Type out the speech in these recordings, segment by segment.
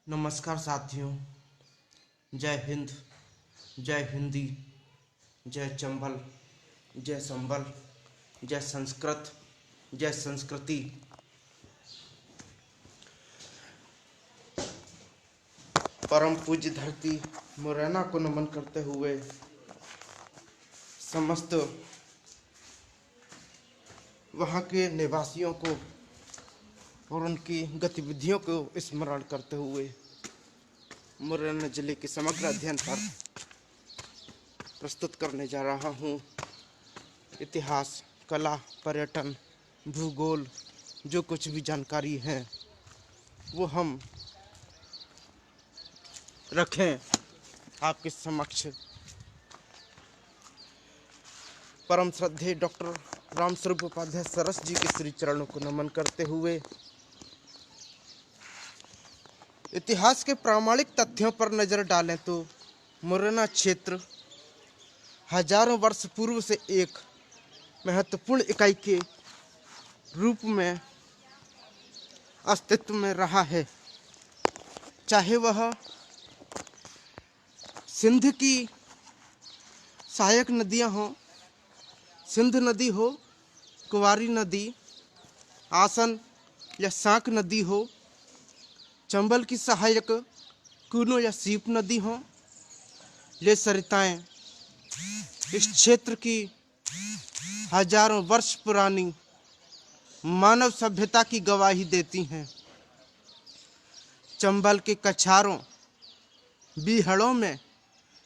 नमस्कार साथियों। जय हिंद, जय हिंदी, जय चंबल, जय संबल, जय संस्कृत, जय संस्कृति। परम पूज्य धरती मुरैना को नमन करते हुए समस्त वहाँ के निवासियों को और उनकी गतिविधियों को स्मरण करते हुए मुरैना जिले के समग्र अध्ययन पर प्रस्तुत करने जा रहा हूँ। इतिहास, कला, पर्यटन, भूगोल, जो कुछ भी जानकारी है वो हम रखें आपके समक्ष। परम श्रद्धेय डॉक्टर रामस्वरूप उपाध्याय सरस जी के श्री चरणों को नमन करते हुए इतिहास के प्रामाणिक तथ्यों पर नजर डालें तो मुरैना क्षेत्र हजारों वर्ष पूर्व से एक महत्वपूर्ण इकाई के रूप में अस्तित्व में रहा है। चाहे वह सिंध की सहायक नदियां हों, सिंध नदी हो, कुंवारी नदी, आसन या सांक नदी हो, चंबल की सहायक कूनो या सीप नदी हो, ये सरिताएं इस क्षेत्र की हजारों वर्ष पुरानी मानव सभ्यता की गवाही देती हैं। चंबल के कछारों, बीहड़ों में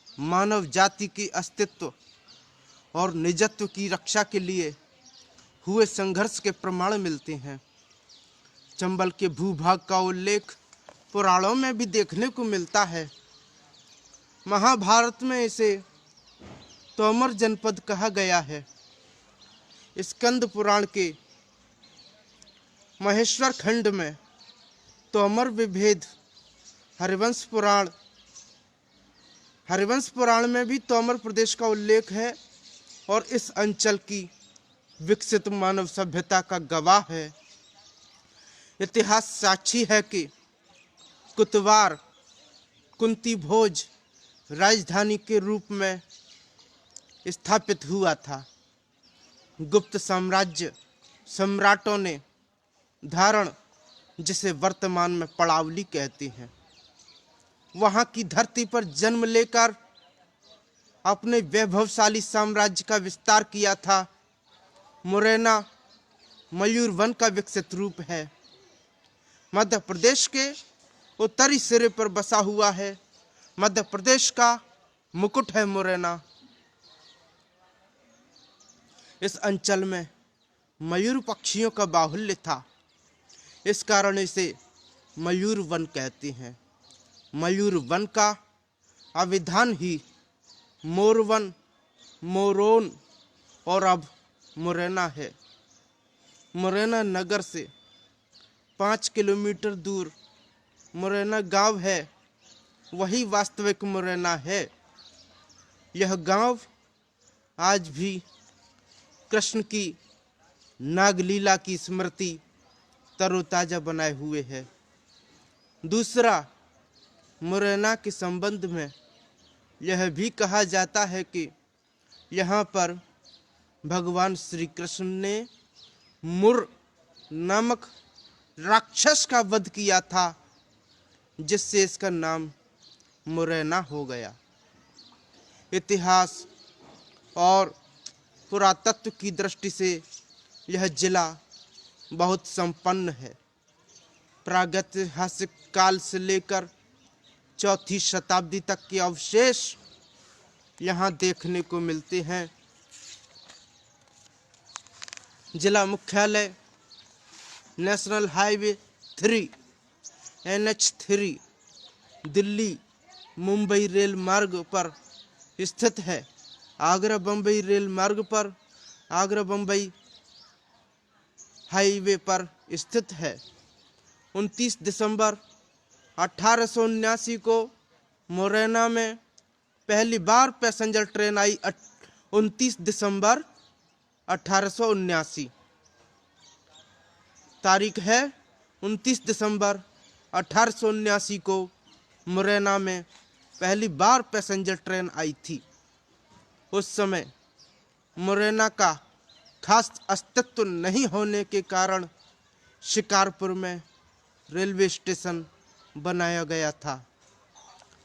मानव जाति की अस्तित्व और निजत्व की रक्षा के लिए हुए संघर्ष के प्रमाण मिलते हैं। चंबल के भूभाग का उल्लेख पुराणों में भी देखने को मिलता है। महाभारत में इसे तोमर जनपद कहा गया है। स्कंद पुराण के महेश्वर खंड में तोमर विभेद, हरिवंश पुराण में भी तोमर प्रदेश का उल्लेख है और इस अंचल की विकसित मानव सभ्यता का गवाह है। इतिहास साक्षी है कि कुतवार कुंती भोज राजधानी के रूप में स्थापित हुआ था। गुप्त साम्राज्य सम्राटों ने धारण, जिसे वर्तमान में पड़ावली कहते हैं, वहां की धरती पर जन्म लेकर अपने वैभवशाली साम्राज्य का विस्तार किया था। मुरैना मयूर वन का विकसित रूप है। मध्य प्रदेश के उत्तरी सिरे पर बसा हुआ है। मध्य प्रदेश का मुकुट है मुरैना। इस अंचल में मयूर पक्षियों का बाहुल्य था, इस कारण इसे मयूर वन कहते हैं। मयूर वन का अभिधान ही मोरवन, मोरोन और अब मुरैना है। मुरैना नगर से 5 किलोमीटर दूर मुरैना गांव है, वही वास्तविक मुरैना है। यह गांव आज भी कृष्ण की नागलीला की स्मृति तरोताजा बनाए हुए है। दूसरा, मुरैना के संबंध में यह भी कहा जाता है कि यहाँ पर भगवान श्री कृष्ण ने मुर नामक राक्षस का वध किया था, जिससे इसका नाम मुरैना हो गया। इतिहास और पुरातत्व की दृष्टि से यह जिला बहुत संपन्न है। प्रागैतिहासिक काल से लेकर 4वीं शताब्दी तक के अवशेष यहाँ देखने को मिलते हैं। जिला मुख्यालय national highway 3 NH3 Delhi Mumbai rail मार्ग पर स्थित है। आगरा बम्बई रेल मार्ग पर आगरा बम्बई हाईवे पर स्थित है। 29 दिसंबर 1879 को मुरैना में पहली बार पैसेंजर ट्रेन आई। 29 दिसंबर 1879 तारीख है। 29 दिसंबर 1879 को मुरैना में पहली बार पैसेंजर ट्रेन आई थी। उस समय मुरैना का खास अस्तित्व नहीं होने के कारण शिकारपुर में रेलवे स्टेशन बनाया गया था,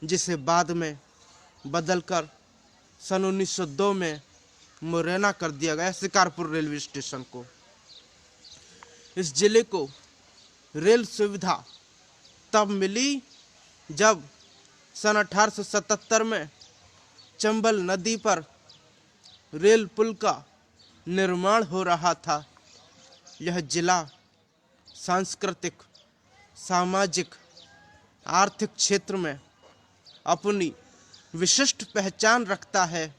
जिसे बाद में बदलकर सन 1902 में मुरैना कर दिया गया, शिकारपुर रेलवे स्टेशन को। इस जिले को रेल सुविधा तब मिली जब सन 1877 में चंबल नदी पर रेल पुल का निर्माण हो रहा था। यह जिला सांस्कृतिक, सामाजिक, आर्थिक क्षेत्र में अपनी विशिष्ट पहचान रखता है।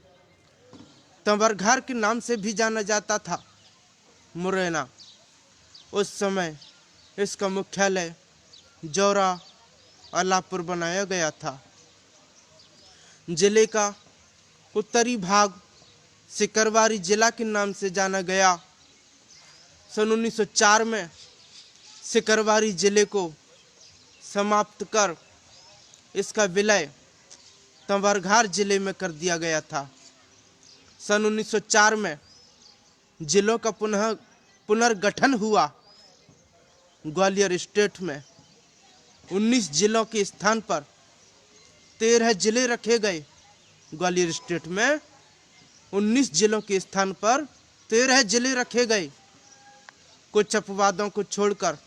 तंवरघार के नाम से भी जाना जाता था मुरैना। उस समय इसका मुख्यालय जौरा अलापुर बनाया गया था। जिले का उत्तरी भाग सिकरवारी जिला के नाम से जाना गया। सन 1904 में सिकरवारी जिले को समाप्त कर इसका विलय तंवरघार जिले में कर दिया गया था। सन 1904 में जिलों का पुनर्गठन हुआ। ग्वालियर स्टेट में 19 जिलों के स्थान पर 13 जिले रखे गए। ग्वालियर स्टेट में 19 जिलों के स्थान पर 13 जिले रखे गए। कुछ अपवादों को छोड़कर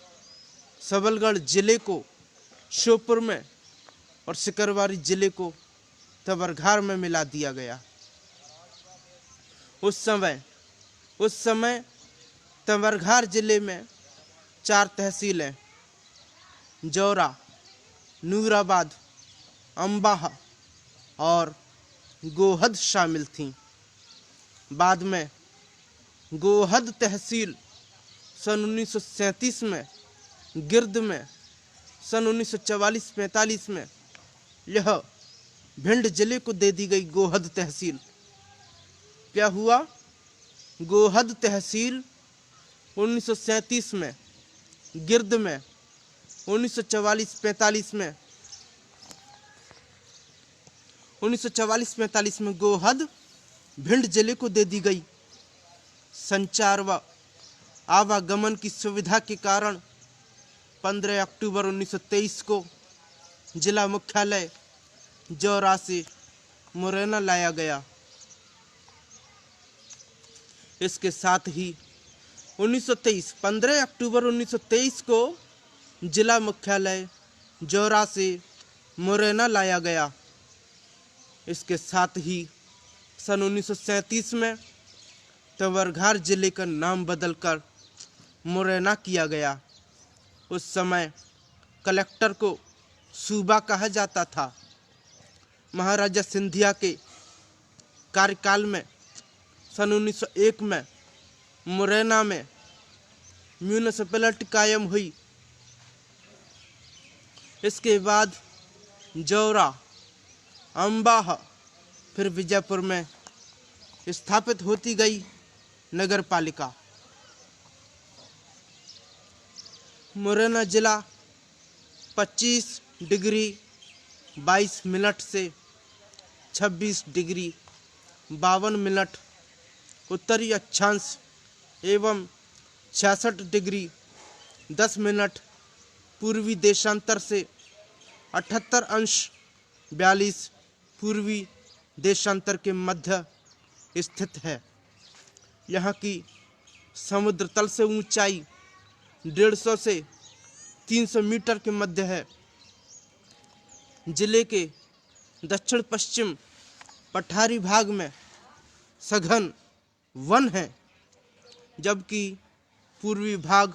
सबलगढ़ जिले को श्योपुर में और सिकरवारी जिले को तंवरघार में मिला दिया गया। उस समय तंवरघार जिले में 4 तहसीलें जौरा, नूराबाद, अम्बाह और गोहद शामिल थीं। बाद में गोहद तहसील सन 1937 में, गिर्द में सन 1944-45 में यह भिंड जिले को दे दी गई गोहद तहसील। क्या हुआ? गोहद तहसील 1937 में, गिर्द में 1944-45 में 1944-45 में गोहद भिंड जिले को दे दी गई। संचार व आवागमन की सुविधा के कारण 15 अक्टूबर 1923 को जिला मुख्यालय जौरा से मुरैना लाया गया। इसके साथ ही 15 अक्टूबर 1923 को जिला मुख्यालय जौरा से मुरैना लाया गया। इसके साथ ही सन 1937 में तंवरघार जिले का नाम बदलकर मुरैना किया गया। उस समय कलेक्टर को सूबा कहा जाता था। महाराजा सिंधिया के कार्यकाल में सन 1901 में मुरैना में म्यूनिसिपैलिटी कायम हुई। इसके बाद जौरा, अम्बाह, फिर विजयपुर में स्थापित होती गई नगर पालिका। मुरैना जिला 25 डिग्री 22 मिनट से 26 डिग्री 52 मिनट उत्तरी अक्षांश एवं 66 डिग्री 10 मिनट पूर्वी देशांतर से 78 अंश 42 पूर्वी देशांतर के मध्य स्थित है। यहाँ की समुद्र तल से ऊंचाई 150 से 300 मीटर के मध्य है। जिले के दक्षिण पश्चिम पठारी भाग में सघन वन है, जबकि पूर्वी भाग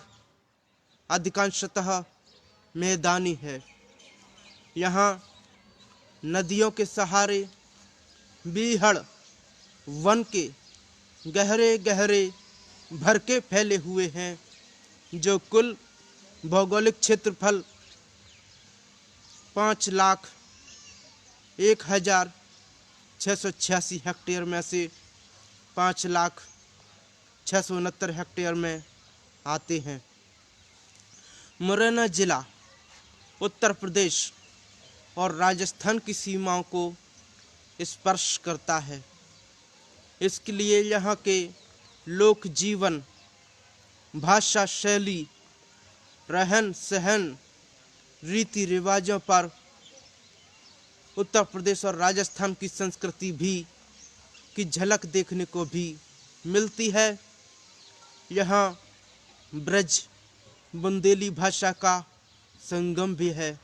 अधिकांशतः मैदानी है। यहाँ नदियों के सहारे बीहड़ वन के गहरे गहरे भरके फैले हुए हैं, जो कुल भौगोलिक क्षेत्रफल 5,01,686 हेक्टेयर में से 5,06,69 हेक्टेयर में आते हैं। मुरैना जिला उत्तर प्रदेश और राजस्थान की सीमाओं को स्पर्श करता है। इसके लिए यहाँ के लोक जीवन, भाषा शैली, रहन सहन, रीति रिवाजों पर उत्तर प्रदेश और राजस्थान की संस्कृति भी की झलक देखने को भी मिलती है। यहाँ ब्रज बुंदेली भाषा का संगम भी है,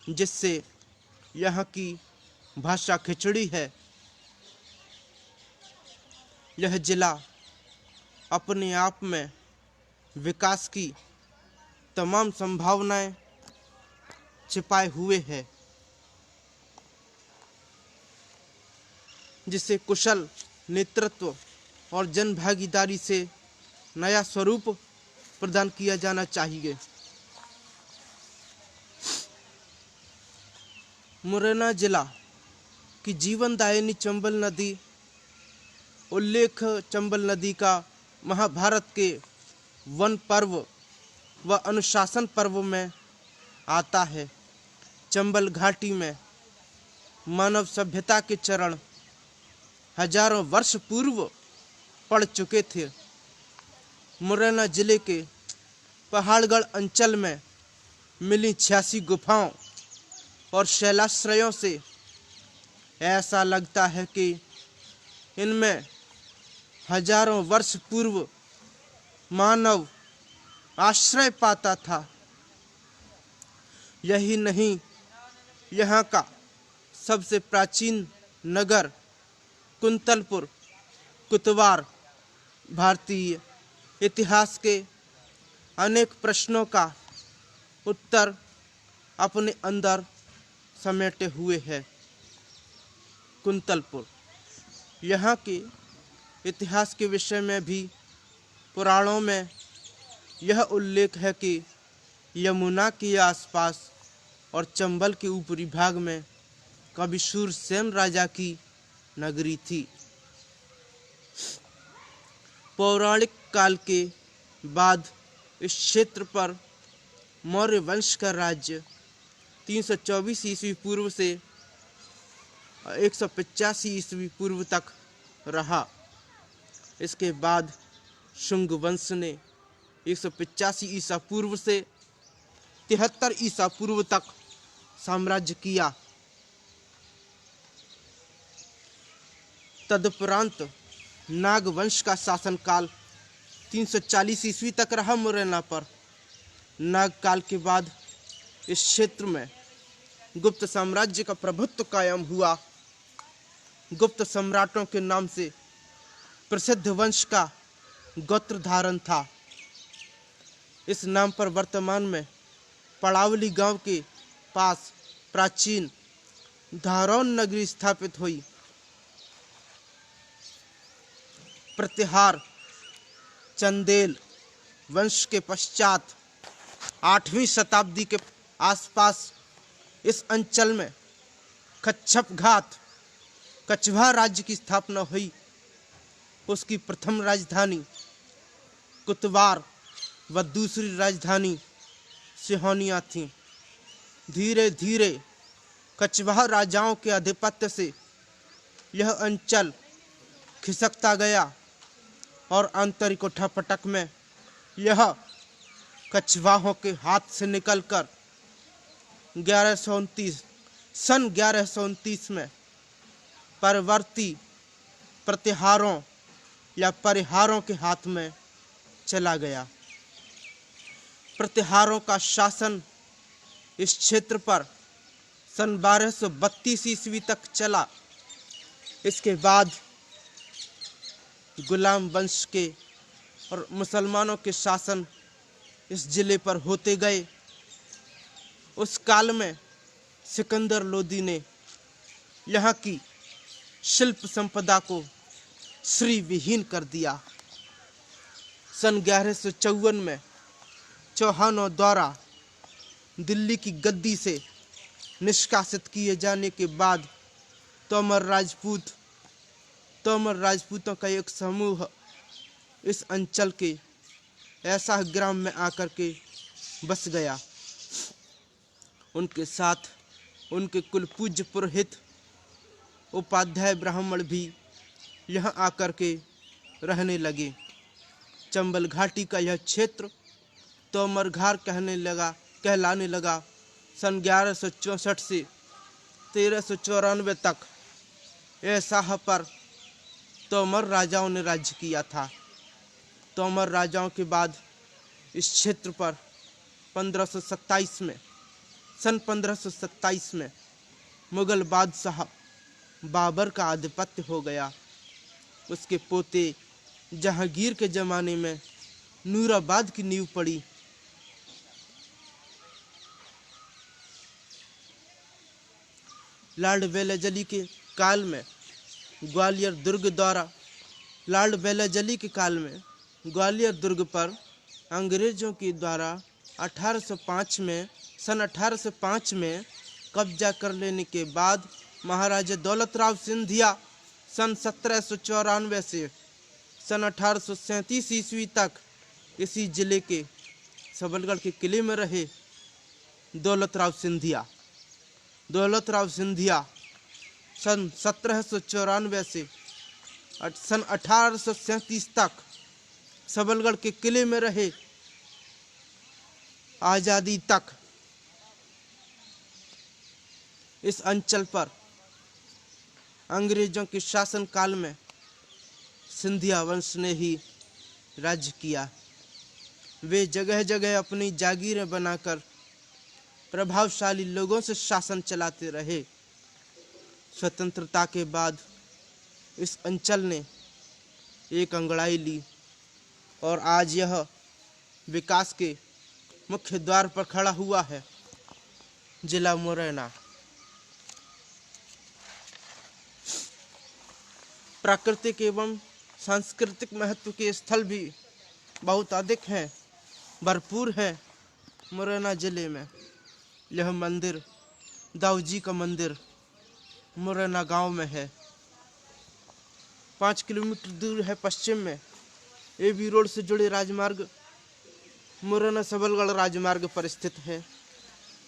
जिससे यहाँ की भाषा खिचड़ी है। यह जिला अपने आप में विकास की तमाम संभावनाएं छिपाए हुए है, जिसे कुशल नेतृत्व और जन भागीदारी से नया स्वरूप प्रदान किया जाना चाहिए। मुरैना जिला की जीवनदायिनी चंबल नदी उल्लेख चंबल नदी का महाभारत के वन पर्व व अनुशासन पर्व में आता है। चंबल घाटी में मानव सभ्यता के चरण हजारों वर्ष पूर्व पड़ चुके थे। मुरैना जिले के पहाड़गढ़ अंचल में मिली 86 गुफाओं और शैलाश्रयों से ऐसा लगता है कि इनमें हजारों वर्ष पूर्व मानव आश्रय पाता था। यही नहीं, यहाँ का सबसे प्राचीन नगर कुंतलपुर कुतवार भारतीय इतिहास के अनेक प्रश्नों का उत्तर अपने अंदर समेटे हुए है। कुंतलपुर यहाँ के इतिहास के विषय में भी पुराणों में यह उल्लेख है कि यमुना के आसपास और चंबल के ऊपरी भाग में कभी शूरसेन राजा की नगरी थी। पौराणिक काल के बाद इस क्षेत्र पर मौर्य वंश का राज्य 324 ईस्वी पूर्व से 185 ईस्वी पूर्व तक रहा। इसके बाद शुंग वंश ने 185 ईसा पूर्व से 73 ईसा पूर्व तक साम्राज्य किया। तदुपरांत नाग वंश का शासनकाल 340 ईस्वी तक रहा मुरैना पर। नाग काल के बाद इस क्षेत्र में गुप्त साम्राज्य का प्रभुत्व कायम हुआ। गुप्त सम्राटों के नाम से प्रसिद्ध वंश का गोत्र धारण था। इस नाम पर वर्तमान में पड़ावली गांव के पास प्राचीन धारौन नगरी स्थापित हुई। प्रतिहार चंदेल वंश के पश्चात 8वीं शताब्दी के आसपास इस अंचल में कच्छप घात कछवाहा राज्य की स्थापना हुई। उसकी प्रथम राजधानी कुतवार व दूसरी राजधानी सिहोनिया थी। धीरे धीरे कछवाहा राजाओं के आधिपत्य से यह अंचल खिसकता गया और आंतरिक उठापटक में यह कछवाहों के हाथ से निकलकर 1129 में परवर्ती प्रतिहारों या परिहारों के हाथ में चला गया। प्रतिहारों का शासन इस क्षेत्र पर सन 1232 ईस्वी तक चला। इसके बाद गुलाम वंश के और मुसलमानों के शासन इस जिले पर होते गए। उस काल में सिकंदर लोदी ने यहाँ की शिल्प संपदा को श्री विहीन कर दिया। सन 1154 में चौहानों द्वारा दिल्ली की गद्दी से निष्कासित किए जाने के बाद तोमर राजपूतों का एक समूह इस अंचल के ऐसा ग्राम में आकर के बस गया। उनके साथ उनके कुल पूज्य पुरोहित उपाध्याय ब्राह्मण भी यहाँ आकर के रहने लगे। चंबल घाटी का यह क्षेत्र तोमर घाट कहलाने लगा। सन 1164 से 1394 तक ऐसा पर तोमर राजाओं ने राज्य किया था। तोमर राजाओं के बाद इस क्षेत्र पर सन 1527 में मुगल बादशाह बाबर का आधिपत्य हो गया। उसके पोते जहांगीर के ज़माने में नूराबाद की नींव पड़ी। लॉर्ड वेलेजली के काल में ग्वालियर दुर्ग पर अंग्रेजों के द्वारा 1805 में कब्जा कर लेने के बाद महाराजा दौलतराव सिंधिया सन 1794 से सन 1837 ईस्वी तक इसी जिले के सबलगढ़ के किले में रहे। दौलतराव सिंधिया सन 1794 से सन 1837 तक सबलगढ़ के किले में रहे। आज़ादी तक इस अंचल पर अंग्रेजों के शासन काल में सिंधिया वंश ने ही राज्य किया। वे जगह जगह अपनी जागीरें बनाकर प्रभावशाली लोगों से शासन चलाते रहे। स्वतंत्रता के बाद इस अंचल ने एक अंगड़ाई ली और आज यह विकास के मुख्य द्वार पर खड़ा हुआ है। जिला मुरैना। प्राकृतिक एवं सांस्कृतिक महत्व के स्थल भी बहुत अधिक हैं, भरपूर है मुरैना जिले में। यह मंदिर दाऊजी का मंदिर मुरैना गांव में है। 5 किलोमीटर दूर है पश्चिम में एबी रोड से जुड़े राजमार्ग मुरैना सबलगढ़ राजमार्ग पर स्थित है।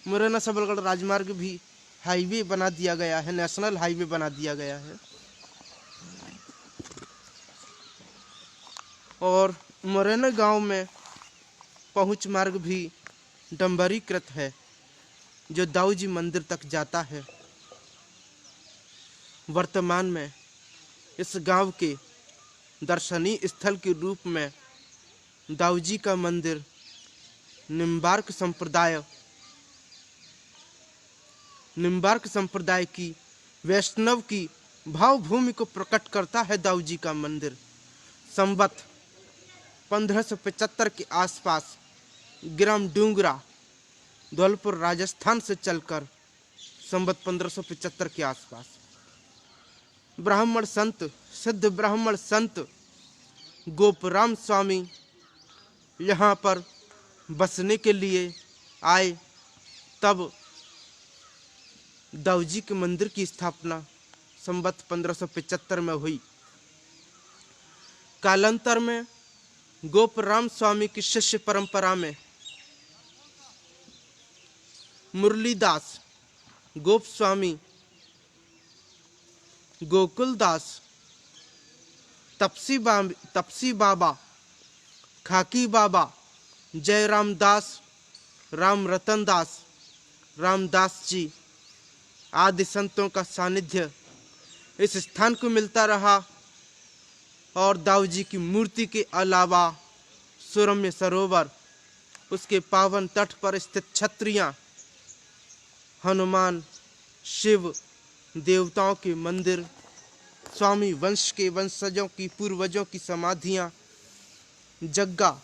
मुरैना सबलगढ़ राजमार्ग भी हाईवे बना दिया गया है, नेशनल हाईवे बना दिया गया है। और मुरैना गांव में पहुंच मार्ग भी डंबरीकृत है जो दाऊजी मंदिर तक जाता है। वर्तमान में इस गांव के दर्शनीय स्थल के रूप में दाऊजी का मंदिर निम्बार्क संप्रदाय की वैष्णव की भावभूमि को प्रकट करता है। दाऊजी का मंदिर संवत 1575 के आसपास ग्राम डूंगरा धौलपुर राजस्थान से चलकर संवत 1575 के आसपास सिद्ध ब्राह्मण संत गोपराम स्वामी यहाँ पर बसने के लिए आए। तब दाऊजी के मंदिर की स्थापना संवत 1575 में हुई। कालांतर में गोपराम स्वामी की शिष्य परंपरा में मुरलीदास, गोप स्वामी, गोकुलदास, तपसी बाबा, खाकी बाबा, जयराम दास, राम रतन दास, रामदास जी आदि संतों का सानिध्य इस स्थान को मिलता रहा। और दाऊजी की मूर्ति के अलावा सुरम्य सरोवर, उसके पावन तट पर स्थित छत्रियां, हनुमान, शिव, देवताओं के मंदिर, स्वामी वंश के वंशजों की पूर्वजों की समाधियां, जग्गा,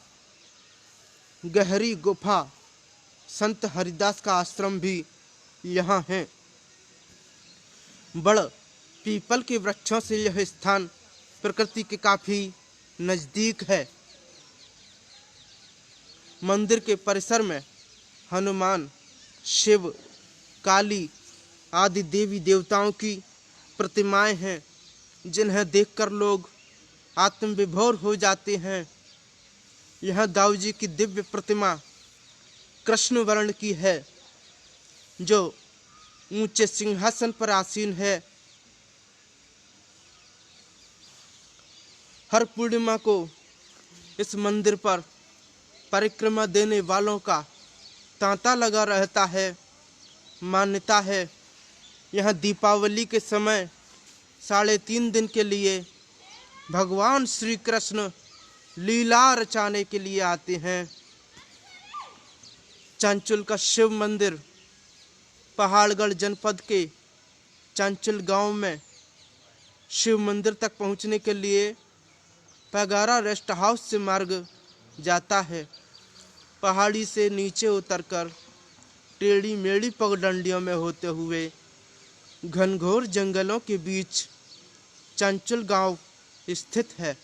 गहरी गुफा, संत हरिदास का आश्रम भी यहाँ है। बड़ पीपल के वृक्षों से यह स्थान प्रकृति के काफी नजदीक है। मंदिर के परिसर में हनुमान, शिव, काली आदि देवी देवताओं की प्रतिमाएं हैं जिन्हें देखकर लोग आत्मविभोर हो जाते हैं। यह दाऊजी की दिव्य प्रतिमा कृष्ण वर्ण की है जो ऊंचे सिंहासन पर आसीन है। हर पूर्णिमा को इस मंदिर पर परिक्रमा देने वालों का तांता लगा रहता है। मान्यता है यह दीपावली के समय 3.5 दिन के लिए भगवान श्री कृष्ण लीला रचाने के लिए आते हैं। चांचुल का शिव मंदिर पहाड़गढ़ जनपद के चांचुल गांव में शिव मंदिर तक पहुंचने के लिए पगारा रेस्ट हाउस से मार्ग जाता है। पहाड़ी से नीचे उतरकर टेढ़ी मेढ़ी पगडंडियों में होते हुए घनघोर जंगलों के बीच चांचुल गांव स्थित है।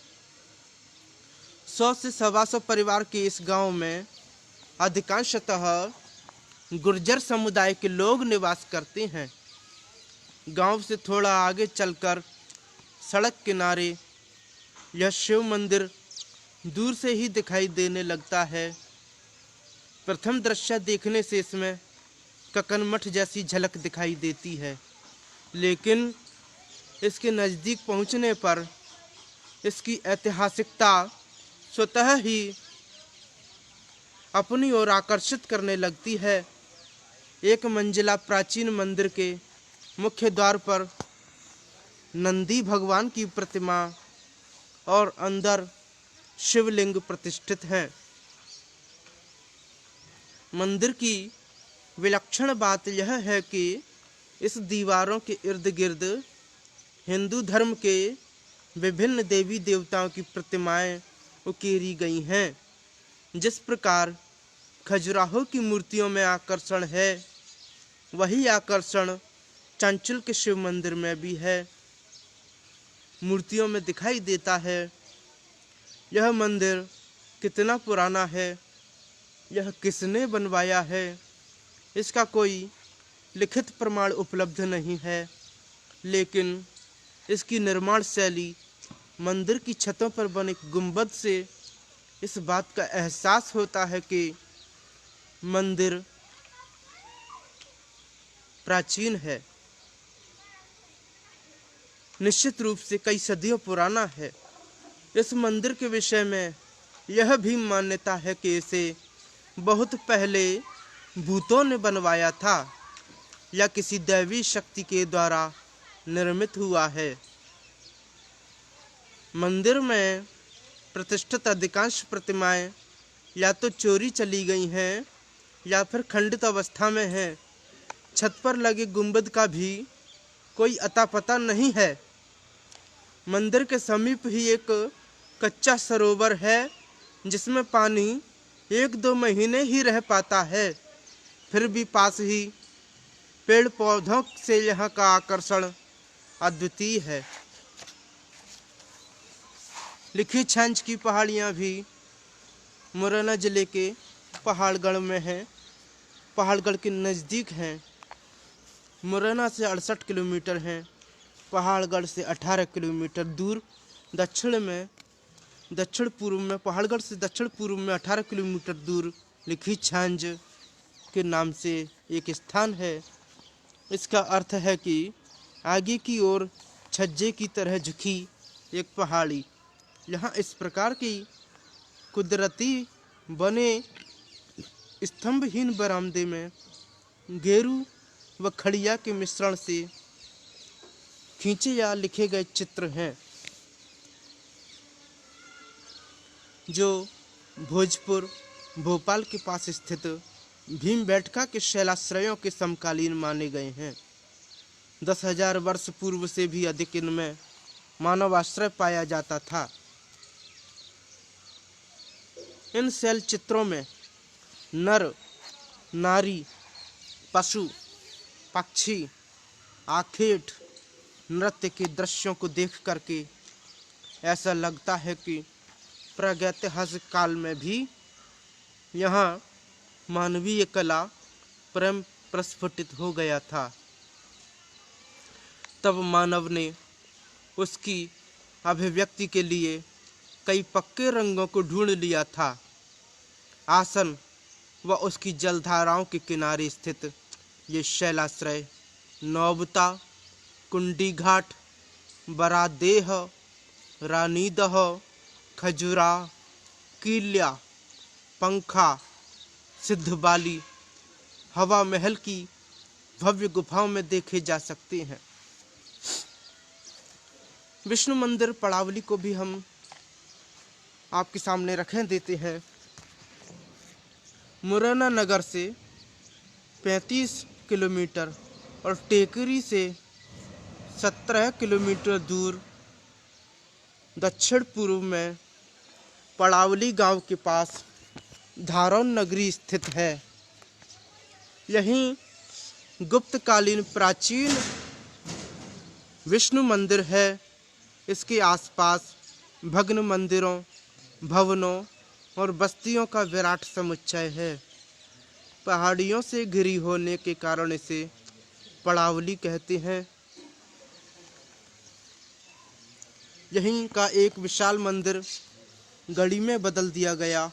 100 से 125 परिवार के इस गांव में अधिकांशतः गुर्जर समुदाय के लोग निवास करते हैं। गांव से थोड़ा आगे चलकर सड़क किनारे यह शिव मंदिर दूर से ही दिखाई देने लगता है। प्रथम दृश्य देखने से इसमें ककनमठ जैसी झलक दिखाई देती है, लेकिन इसके नज़दीक पहुंचने पर इसकी ऐतिहासिकता स्वतः ही अपनी ओर आकर्षित करने लगती है। एक मंजिला प्राचीन मंदिर के मुख्य द्वार पर नंदी भगवान की प्रतिमा और अंदर शिवलिंग प्रतिष्ठित हैं। मंदिर की विलक्षण बात यह है कि इस दीवारों के इर्द गिर्द हिंदू धर्म के विभिन्न देवी देवताओं की प्रतिमाएं उकेरी गई हैं। जिस प्रकार खजुराहो की मूर्तियों में आकर्षण है, वही आकर्षण चांचुल के शिव मंदिर में भी है। मूर्तियों में दिखाई देता है। यह मंदिर कितना पुराना है, यह किसने बनवाया है, इसका कोई लिखित प्रमाण उपलब्ध नहीं है, लेकिन इसकी निर्माण शैली मंदिर की छतों पर बने गुंबद से इस बात का एहसास होता है कि मंदिर प्राचीन है, निश्चित रूप से कई सदियों पुराना है। इस मंदिर के विषय में यह भी मान्यता है कि इसे बहुत पहले भूतों ने बनवाया था या किसी दैवी शक्ति के द्वारा निर्मित हुआ है। मंदिर में प्रतिष्ठित अधिकांश प्रतिमाएं या तो चोरी चली गई हैं या फिर खंडित अवस्था में हैं। छत पर लगे गुंबद का भी कोई अता पता नहीं है। मंदिर के समीप ही एक कच्चा सरोवर है जिसमें पानी 1-2 महीने ही रह पाता है। फिर भी पास ही पेड़ पौधों से यहाँ का आकर्षण अद्वितीय है। लिखी छंच की पहाड़ियाँ भी मुरैना जिले के पहाड़गढ़ में हैं, पहाड़गढ़ के नज़दीक हैं। मुरैना से 68 किलोमीटर हैं, पहाड़गढ़ से 18 किलोमीटर दूर दक्षिण पूर्व में पहाड़गढ़ से दक्षिण पूर्व में 18 किलोमीटर दूर लिखी छांझ के नाम से एक स्थान है। इसका अर्थ है कि आगे की ओर छज्जे की तरह झुकी एक पहाड़ी। यहाँ इस प्रकार की कुदरती बने स्तंभहीन बरामदे में गेरू व खड़िया के मिश्रण से खींचे या लिखे गए चित्र हैं, जो भोजपुर भोपाल के पास स्थित भीमबेटका के शैलाश्रयों के समकालीन माने गए हैं। 10,000 वर्ष पूर्व से भी अधिक इनमें मानव आश्रय पाया जाता था। इन शैल चित्रों में नर नारी, पशु पक्षी, आखेट नृत्य के दृश्यों को देख करके ऐसा लगता है कि प्रागैतिहासिक काल में भी यहाँ मानवीय कला प्रेम प्रस्फुटित हो गया था। तब मानव ने उसकी अभिव्यक्ति के लिए कई पक्के रंगों को ढूंढ लिया था। आसन व उसकी जलधाराओं के किनारे स्थित ये शैलाश्रय नौबता, कुंडी घाट, बरादेह, रानीदह, खजुरा, कील्या, पंखा, सिद्धबाली, हवा महल की भव्य गुफाओं में देखे जा सकते हैं। विष्णु मंदिर पड़ावली को भी हम आपके सामने रखें देते हैं। मुरैना नगर से 35 किलोमीटर और टेकरी से 17 किलोमीटर दूर दक्षिण पूर्व में पड़ावली गांव के पास धारौन नगरी स्थित है। यहीं गुप्तकालीन प्राचीन विष्णु मंदिर है। इसके आसपास भग्न मंदिरों, भवनों और बस्तियों का विराट समुच्चय है। पहाड़ियों से घिरी होने के कारण इसे पड़ावली कहते हैं। यहीं का एक विशाल मंदिर गढ़ी में बदल दिया गया।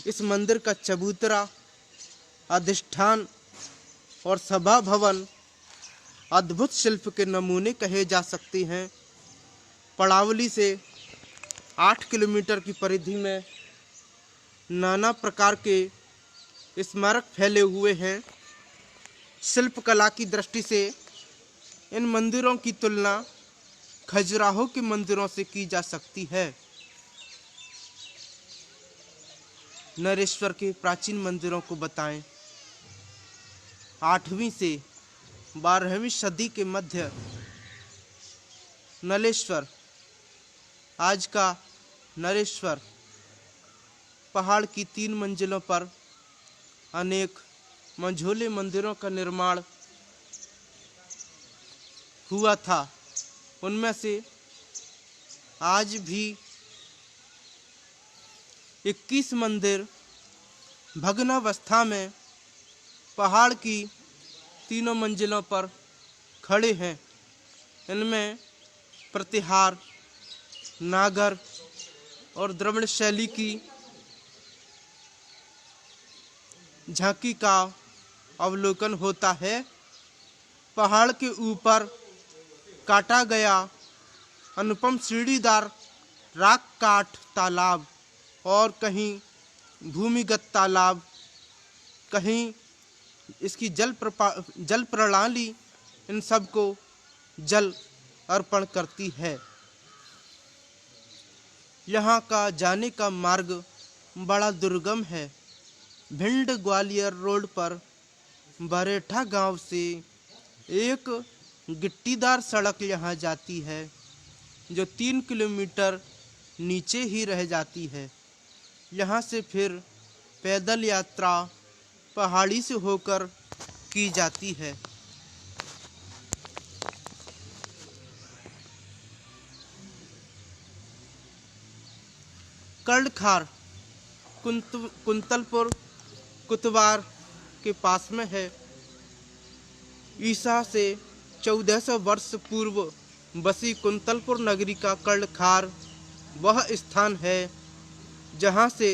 इस मंदिर का चबूतरा, अधिष्ठान और सभा भवन अद्भुत शिल्प के नमूने कहे जा सकते हैं। पड़ावली से 8 किलोमीटर की परिधि में नाना प्रकार के स्मारक फैले हुए हैं। शिल्पकला की दृष्टि से इन मंदिरों की तुलना खजुराहो के मंदिरों से की जा सकती है। नरेश्वर के प्राचीन मंदिरों को बताएं। 8वीं से 12वीं सदी के मध्य नलेश्वर, आज का नरेश्वर, पहाड़ की 3 मंजिलों पर अनेक मंझोले मंदिरों का निर्माण हुआ था। उनमें से आज भी 21 मंदिर भग्नावस्था में पहाड़ की 3 मंजिलों पर खड़े हैं। इनमें प्रतिहार, नागर और द्रविड़ शैली की झांकी का अवलोकन होता है। पहाड़ के ऊपर काटा गया अनुपम सीढ़ीदार राक काठ तालाब और कहीं भूमिगत तालाब, कहीं इसकी जल प्रणाली इन सब को जल अर्पण करती है। यहाँ का जाने का मार्ग बड़ा दुर्गम है। भिंड ग्वालियर रोड पर बरेठा गांव से एक गिट्टीदार सड़क यहाँ जाती है, जो 3 किलोमीटर नीचे ही रह जाती है। यहाँ से फिर पैदल यात्रा पहाड़ी से होकर की जाती है। कर्णखार कुंतलपुर कुतवार के पास में है। ईसा से 1400 वर्ष पूर्व बसी कुंतलपुर नगरी का कर्णखार वह स्थान है जहाँ से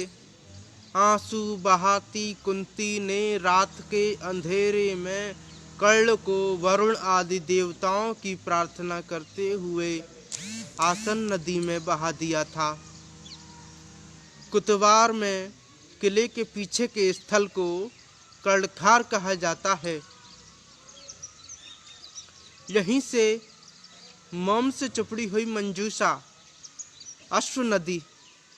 आंसू बहाती कुंती ने रात के अंधेरे में कर्ण को वरुण आदि देवताओं की प्रार्थना करते हुए आसन नदी में बहा दिया था। कुतवार में किले के पीछे के स्थल को कर्णखार कहा जाता है। यहीं से मोम से चुपड़ी हुई मंजूषा अश्व नदी,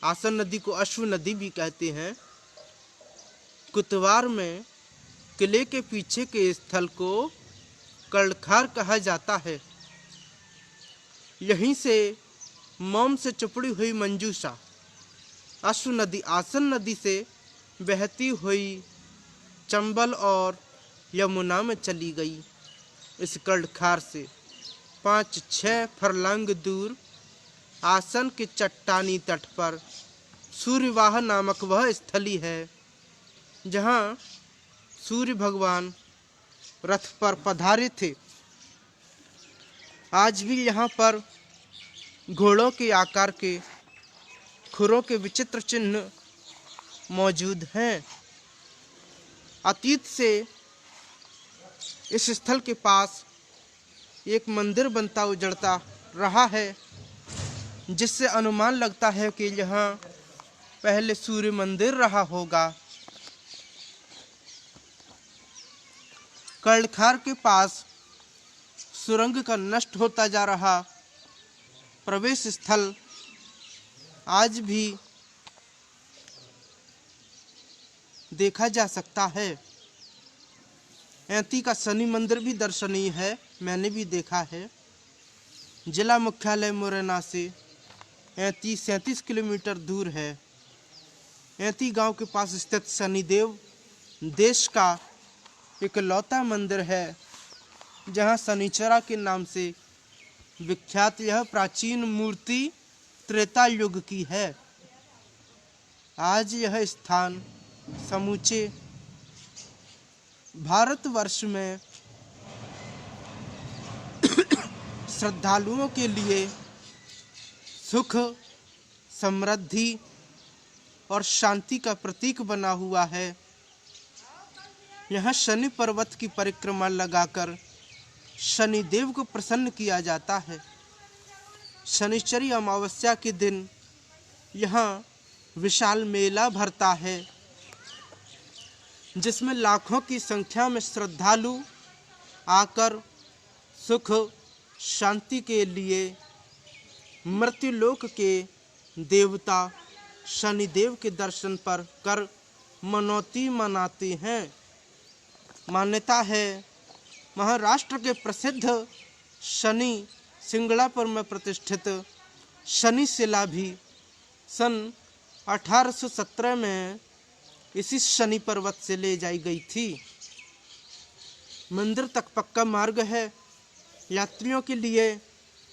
आसन नदी को अश्व नदी भी कहते हैं, कुतवार में किले के पीछे के स्थल को कर्णखार कहा जाता है। यहीं से मोम से चुपड़ी हुई मंजूषा अश्व नदी आसन नदी से बहती हुई चंबल और यमुना में चली गई। इस कर्णखार से 5-6 फरलांग दूर आसन के चट्टानी तट पर सूर्यवाह नामक वह स्थली है जहाँ सूर्य भगवान रथ पर पधारे थे। आज भी यहाँ पर घोड़ों के आकार के खुरों के विचित्र चिन्ह मौजूद हैं। अतीत से इस स्थल के पास एक मंदिर बनता उजड़ता रहा है, जिससे अनुमान लगता है कि यहाँ पहले सूर्य मंदिर रहा होगा। कर्णखार के पास सुरंग का नष्ट होता जा रहा प्रवेश स्थल आज भी देखा जा सकता है। ऐंती का शनि मंदिर भी दर्शनीय है, मैंने भी देखा है। जिला मुख्यालय मुरैना से 37 किलोमीटर दूर है। ऐंती गांव के पास स्थित शनिदेव देश का इकलौता मंदिर है, जहां शनिचरा के नाम से विख्यात यह प्राचीन मूर्ति त्रेता युग की है। आज यह स्थान समूचे भारतवर्ष में श्रद्धालुओं के लिए सुख, समृद्धि और शांति का प्रतीक बना हुआ है। यहाँ शनि पर्वत की परिक्रमा लगाकर शनिदेव को प्रसन्न किया जाता है। शनिचरी अमावस्या के दिन यहाँ विशाल मेला भरता है, जिसमें लाखों की संख्या में श्रद्धालु आकर सुख शांति के लिए मृत्युलोक के देवता शनिदेव के दर्शन कर मनौती मनाते हैं। मान्यता है महाराष्ट्र के प्रसिद्ध शनि सिंगणापुर में प्रतिष्ठित शनि शिला भी सन 1817 में इसी शनि पर्वत से ले जाई गई थी। मंदिर तक पक्का मार्ग है, यात्रियों के लिए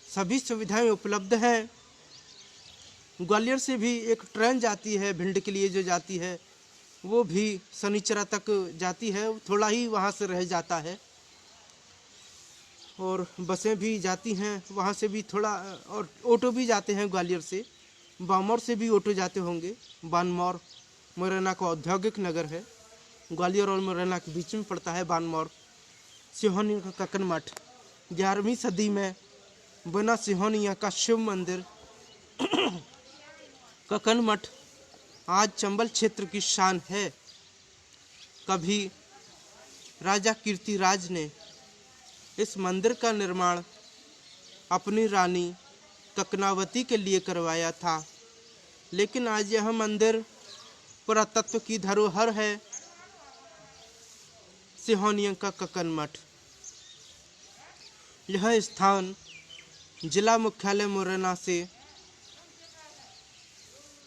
सभी सुविधाएं उपलब्ध हैं। ग्वालियर से भी एक ट्रेन जाती है भिंड के लिए, जो जाती है वो भी शनिचरा तक जाती है, थोड़ा ही वहाँ से रह जाता है। और बसें भी जाती हैं वहाँ से भी थोड़ा, और ऑटो भी जाते हैं ग्वालियर से। बानमौर से भी ऑटो जाते होंगे। बानमौर मुरैना का औद्योगिक नगर है, ग्वालियर और मुरैना के बीच में पड़ता है बानमौर। सिहोनिया का कक्कन मठ 11वीं सदी में बना सिहोनिया का शिव मंदिर कक्कन मठ आज चंबल क्षेत्र की शान है। कभी राजा कीर्तिराज ने इस मंदिर का निर्माण अपनी रानी ककनावती के लिए करवाया था, लेकिन आज यह मंदिर पुरातत्व की धरोहर है। सिहोनिया का कक्कन मठ, यह स्थान जिला मुख्यालय मुरैना से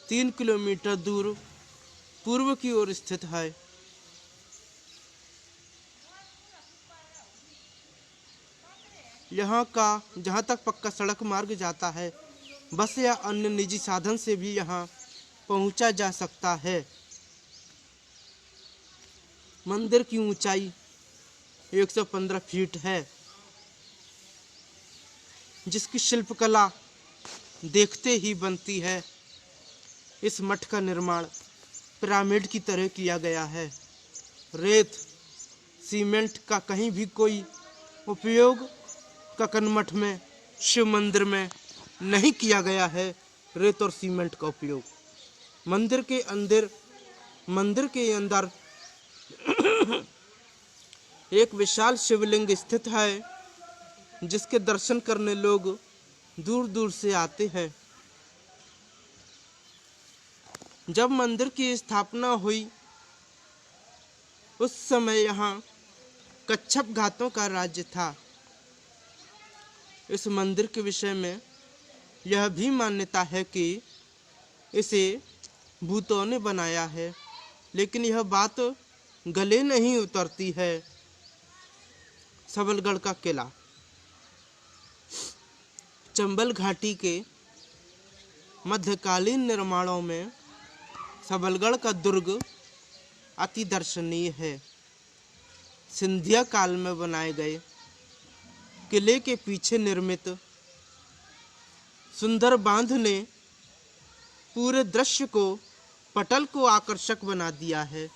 3 किलोमीटर दूर पूर्व की ओर स्थित है। यहाँ का जहाँ तक पक्का सड़क मार्ग जाता है, बस या अन्य निजी साधन से भी यहाँ पहुँचा जा सकता है। मंदिर की ऊंचाई 115 फीट है, जिसकी शिल्पकला देखते ही बनती है। इस मठ का निर्माण पिरामिड की तरह किया गया है। रेत सीमेंट का कहीं भी कोई उपयोग कक्कन मठ में शिव मंदिर में नहीं किया गया है। रेत और सीमेंट का उपयोग मंदिर के अंदर एक विशाल शिवलिंग स्थित है, जिसके दर्शन करने लोग दूर दूर से आते हैं। जब मंदिर की स्थापना हुई उस समय यहाँ कच्छप घातों का राज्य था। इस मंदिर के विषय में यह भी मान्यता है कि इसे भूतों ने बनाया है, लेकिन यह बात गले नहीं उतरती है। सबलगढ़ का किला चंबल घाटी के मध्यकालीन निर्माणों में सबलगढ़ का दुर्ग अति दर्शनीय है। सिंधिया काल में बनाए गए किले के पीछे निर्मित सुंदर बांध ने पूरे दृश्य को पटल को आकर्षक बना दिया है।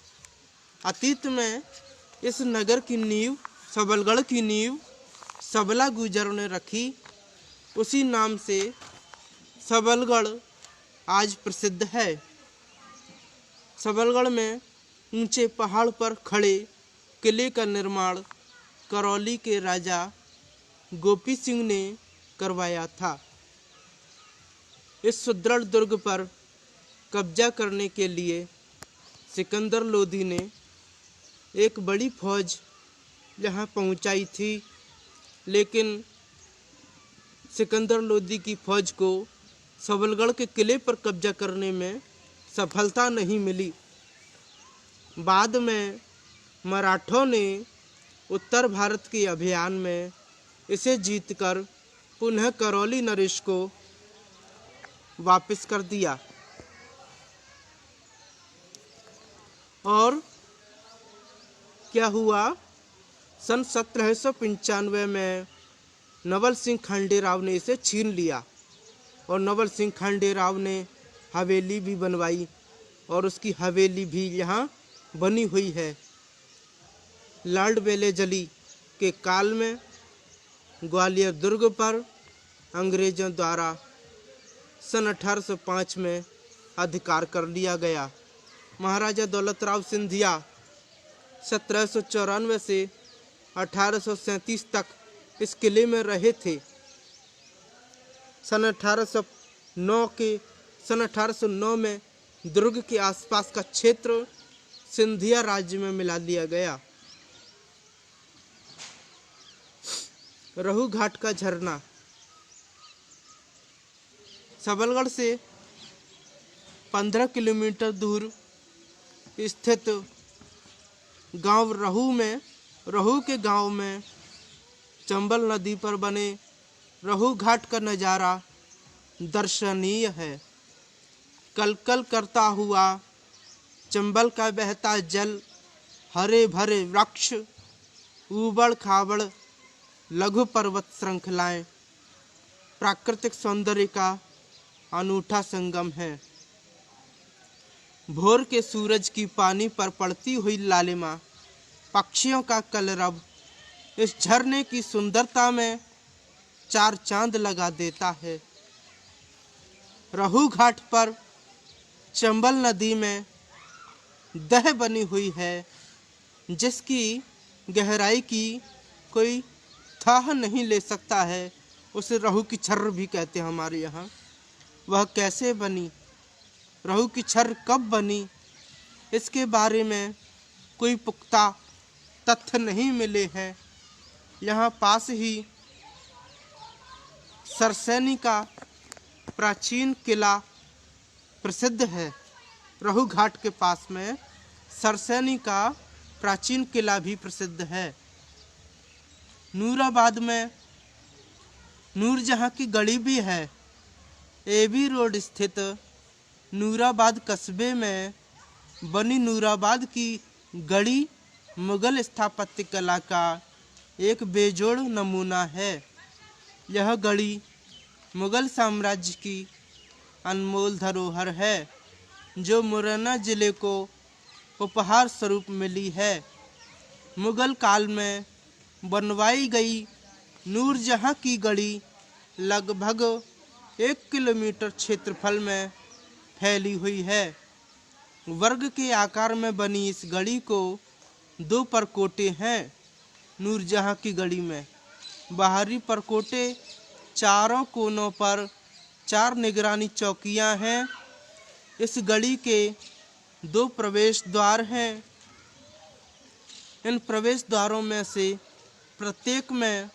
अतीत में इस नगर की नींव सबलगढ़ की नींव सबला गुर्जरों ने रखी। उसी नाम से सबलगढ़ आज प्रसिद्ध है। सबलगढ़ में ऊंचे पहाड़ पर खड़े किले का निर्माण करौली के राजा गोपी सिंह ने करवाया था। इस सुदृढ़ दुर्ग पर कब्जा करने के लिए सिकंदर लोदी ने एक बड़ी फौज यहाँ पहुँचाई थी, लेकिन सिकंदर लोदी की फौज को सबलगढ़ के किले पर कब्जा करने में सफलता नहीं मिली। बाद में मराठों ने उत्तर भारत के अभियान में इसे जीतकर पुनः करौली नरेश को वापस कर दिया। और क्या हुआ, सन 1795 में नवल सिंह खांडेराव ने इसे छीन लिया और नवल सिंह खांडेराव ने हवेली भी बनवाई और उसकी हवेली भी यहाँ बनी हुई है। लॉर्ड वेलेजली के काल में ग्वालियर दुर्ग पर अंग्रेजों द्वारा सन 1805 में अधिकार कर लिया गया। महाराजा दौलतराव सिंधिया 1794 से 1837 तक इस किले में रहे थे। सन 1809 में दुर्ग के आसपास का क्षेत्र सिंधिया राज्य में मिला दिया गया। रहू घाट का झरना सबलगढ़ से 15 किलोमीटर दूर स्थित गांव रहू के गांव में चंबल नदी पर बने रहू घाट का नज़ारा दर्शनीय है। कलकल करता हुआ चंबल का बहता जल, हरे भरे वृक्ष, ऊबड़ खाबड़ लघु पर्वत श्रृंखलाएं प्राकृतिक सौंदर्य का अनूठा संगम है। भोर के सूरज की पानी पर पड़ती हुई लालिमा, पक्षियों का कलरव इस झरने की सुंदरता में चार चांद लगा देता है। रहू घाट पर चंबल नदी में दह बनी हुई है, जिसकी गहराई की कोई थाह नहीं ले सकता है। उसे रहू की छर्र भी कहते हैं हमारे यहाँ। वह कैसे बनी, रहू की छर्र कब बनी, इसके बारे में कोई पुख्ता तथ्य नहीं मिले हैं। यहाँ पास ही सरसैनी का प्राचीन किला प्रसिद्ध है। रहू घाट के पास में सरसैनी का प्राचीन किला भी प्रसिद्ध है। नूराबाद में नूरजहाँ की गढ़ी भी है। एबी रोड स्थित नूराबाद कस्बे में बनी नूराबाद की गढ़ी मुगल स्थापत्य कला का एक बेजोड़ नमूना है। यह गढ़ी मुगल साम्राज्य की अनमोल धरोहर है, जो मुरैना जिले को उपहार स्वरूप मिली है। मुगल काल में बनवाई गई नूरजहाँ की गढ़ी लगभग 1 किलोमीटर क्षेत्रफल में फैली हुई है। वर्ग के आकार में बनी इस गढ़ी को 2 परकोटे हैं। नूरजहाँ की गढ़ी में बाहरी परकोटे चारों कोनों पर 4 निगरानी चौकियां हैं। इस गढ़ी के 2 प्रवेश द्वार हैं। इन प्रवेश द्वारों में से प्रत्येक में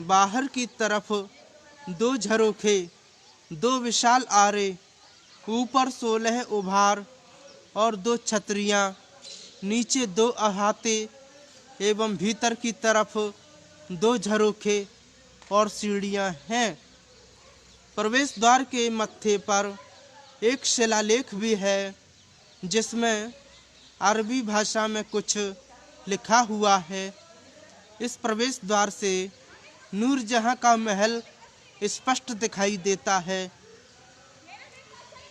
बाहर की तरफ 2 झरोखे, 2 विशाल आरे, ऊपर 16 उभार और 2 छतरियां, नीचे 2 अहाते एवं भीतर की तरफ 2 झरोखे और सीढ़ियां हैं। प्रवेश द्वार के मत्थे पर एक शिलालेख भी है, जिसमें अरबी भाषा में कुछ लिखा हुआ है। इस प्रवेश द्वार से नूरजहाँ का महल स्पष्ट दिखाई देता है।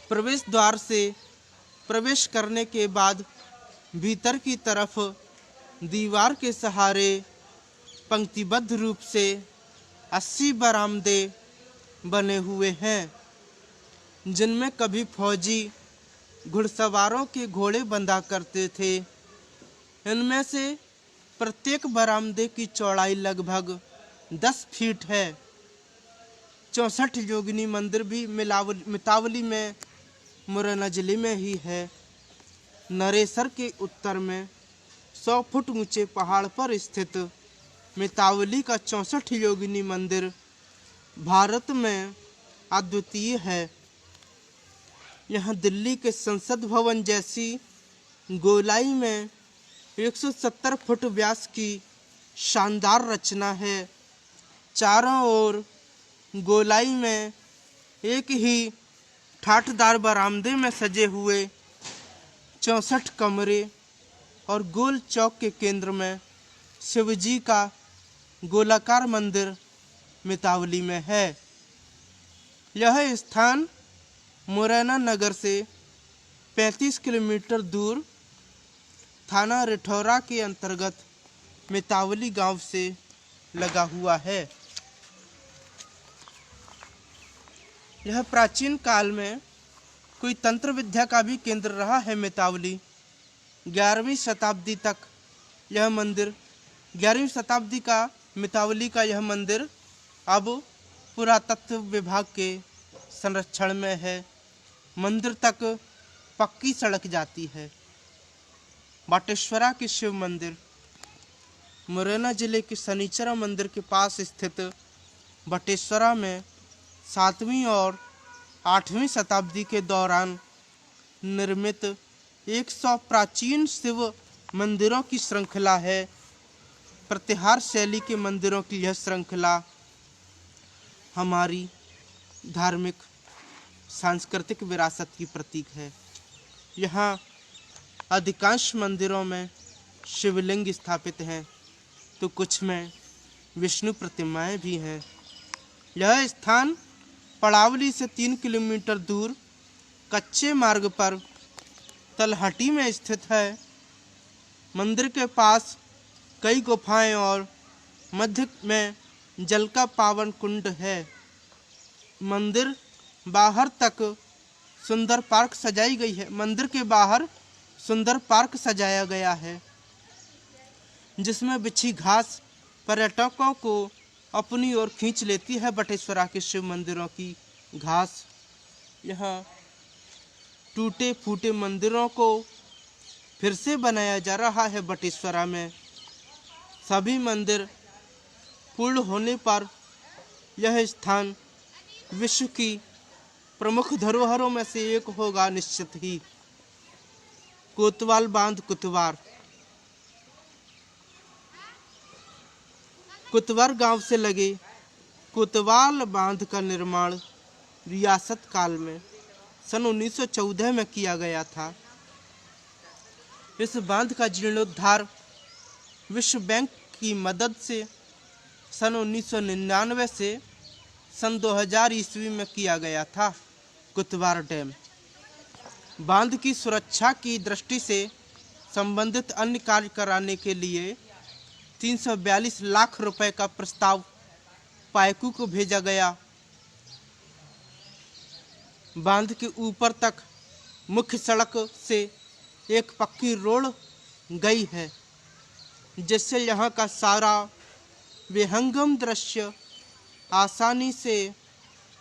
प्रवेश द्वार से प्रवेश करने के बाद भीतर की तरफ दीवार के सहारे पंक्तिबद्ध रूप से 80 बरामदे बने हुए हैं, जिनमें कभी फौजी घुड़सवारों के घोड़े बंधा करते थे। इनमें से प्रत्येक बरामदे की चौड़ाई लगभग 10 फीट है। 64 योगिनी मंदिर भी मितावली में मुरैना जिले में ही है। नरेसर के उत्तर में 100 फुट ऊंचे पहाड़ पर स्थित मितावली का 64 योगिनी मंदिर भारत में अद्वितीय है। यहाँ दिल्ली के संसद भवन जैसी गोलाई में 170 फुट व्यास की शानदार रचना है। चारों ओर गोलाई में एक ही ठाठदार बरामदे में सजे हुए 64 कमरे और गोल चौक के केंद्र में शिवजी का गोलाकार मंदिर मितावली में है। यह स्थान मुरैना नगर से 35 किलोमीटर दूर थाना रिठौरा के अंतर्गत मितावली गांव से लगा हुआ है। यह प्राचीन काल में कोई तंत्र विद्या का भी केंद्र रहा है। मितावली 11वीं शताब्दी तक यह मंदिर 11वीं शताब्दी का मितावली का यह मंदिर अब पुरातत्व विभाग के संरक्षण में है। मंदिर तक पक्की सड़क जाती है। बाटेश्वरा के शिव मंदिर मुरैना जिले के शनिचरा मंदिर के पास स्थित बटेश्वरा में 7वीं और 8वीं शताब्दी के दौरान निर्मित 100 प्राचीन शिव मंदिरों की श्रृंखला है। प्रतिहार शैली के मंदिरों की यह श्रृंखला हमारी धार्मिक सांस्कृतिक विरासत की प्रतीक है। यहाँ अधिकांश मंदिरों में शिवलिंग स्थापित हैं, तो कुछ में विष्णु प्रतिमाएं भी हैं। यह स्थान पड़ावली से 3 किलोमीटर दूर कच्चे मार्ग पर तलहटी में स्थित है। मंदिर के पास कई गुफाएं और मध्य में जल का पावन कुंड है। मंदिर बाहर तक सुंदर पार्क सजाई गई है। मंदिर के बाहर सुंदर पार्क सजाया गया है, जिसमें बिछी घास पर्यटकों को अपनी ओर खींच लेती है। बटेश्वरा के शिव मंदिरों की घास यहाँ टूटे फूटे मंदिरों को फिर से बनाया जा रहा है। बटेश्वरा में सभी मंदिर पूर्ण होने पर यह स्थान विश्व की प्रमुख धरोहरों में से एक होगा निश्चित ही। कोतवाल बांध कुतवार गांव से लगे कोतवाल बांध का निर्माण रियासत काल में सन 1914 में किया गया था। इस बांध का जीर्णोद्धार विश्व बैंक की मदद से सन 1999 से सन 2000 ईस्वी में किया गया था। कुतवार डैम बांध की सुरक्षा की दृष्टि से संबंधित अन्य कार्य कराने के लिए 342 लाख रुपए का प्रस्ताव पायकू को भेजा गया। बांध के ऊपर तक मुख्य सड़क से एक पक्की रोड गई है, जिससे यहाँ का सारा विहंगम दृश्य आसानी से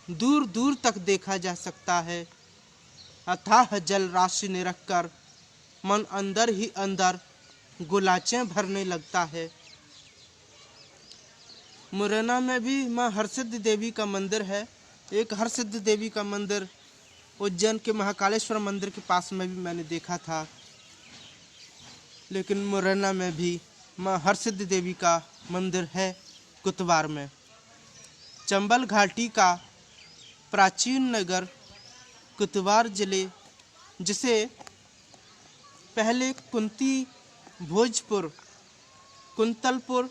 दूर दूर तक देखा जा सकता है। अथाह जल राशि ने रखकर मन अंदर ही अंदर गुलाचें भरने लगता है। मुरैना में भी माँ हरसिद्धि देवी का मंदिर है। एक हरसिद्धि देवी का मंदिर उज्जैन के महाकालेश्वर मंदिर के पास में भी मैंने देखा था। लेकिन मुरैना में भी माँ हरसिद्धि देवी का मंदिर है कुतवार में। चंबल घाटी का प्राचीन नगर कुतवार जिले, जिसे पहले कुंती भोजपुर, कुंतलपुर,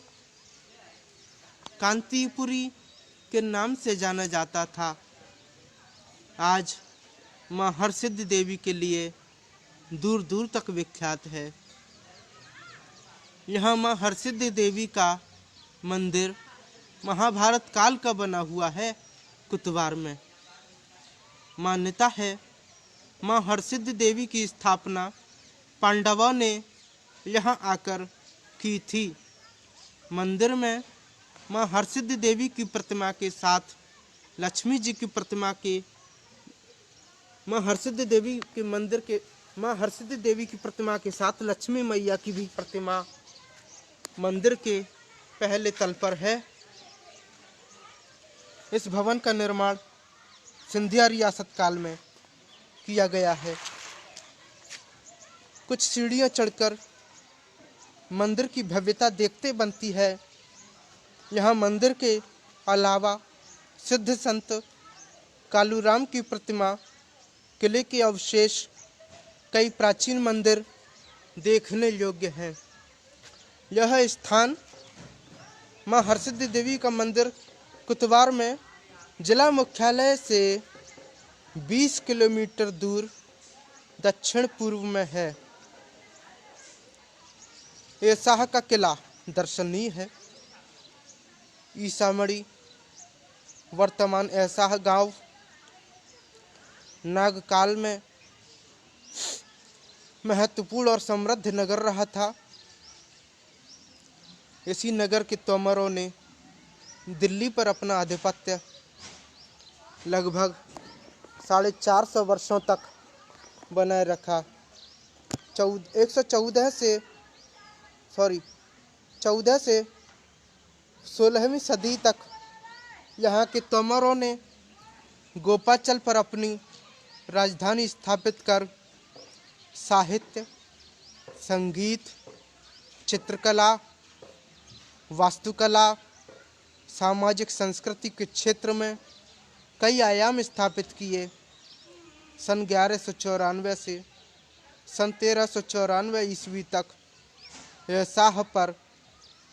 कांतीपुरी के नाम से जाना जाता था, आज माँ हरसिद्धि देवी के लिए दूर दूर तक विख्यात है। यहाँ माँ हरसिद्धि देवी का मंदिर महाभारत काल का बना हुआ है कुतवार में। मान्यता है माँ हरसिद्धि देवी की स्थापना पांडवों ने यहाँ आकर की थी। मंदिर में माँ हरसिद्धि देवी की प्रतिमा के साथ लक्ष्मी जी की प्रतिमा के माँ हरसिद्धि देवी की प्रतिमा के साथ लक्ष्मी मैया की भी प्रतिमा मंदिर के पहले तल पर है। इस भवन का निर्माण सिंधिया रियासत काल में किया गया है। कुछ सीढ़ियां चढ़कर मंदिर की भव्यता देखते बनती है। यहाँ मंदिर के अलावा सिद्ध संत कालूराम की प्रतिमा, किले के अवशेष, कई प्राचीन मंदिर देखने योग्य हैं। यह स्थान माँ हरसिद्धि देवी का मंदिर कुतवार में जिला मुख्यालय से 20 किलोमीटर दूर दक्षिण पूर्व में है। ऐसाह का किला दर्शनीय है। ईसामढ़ी वर्तमान ऐसाह गांव नागकाल में महत्वपूर्ण और समृद्ध नगर रहा था। इसी नगर के तोमरों ने दिल्ली पर अपना आधिपत्य लगभग 450 वर्षों तक बनाए रखा। 14 से 16वीं सदी तक यहाँ के तोमरों ने गोपाचल पर अपनी राजधानी स्थापित कर साहित्य, संगीत, चित्रकला, वास्तुकला, सामाजिक संस्कृति के क्षेत्र में कई आयाम स्थापित किए। सन 1194 से सन 1394 ईस्वी तक ऐसाह पर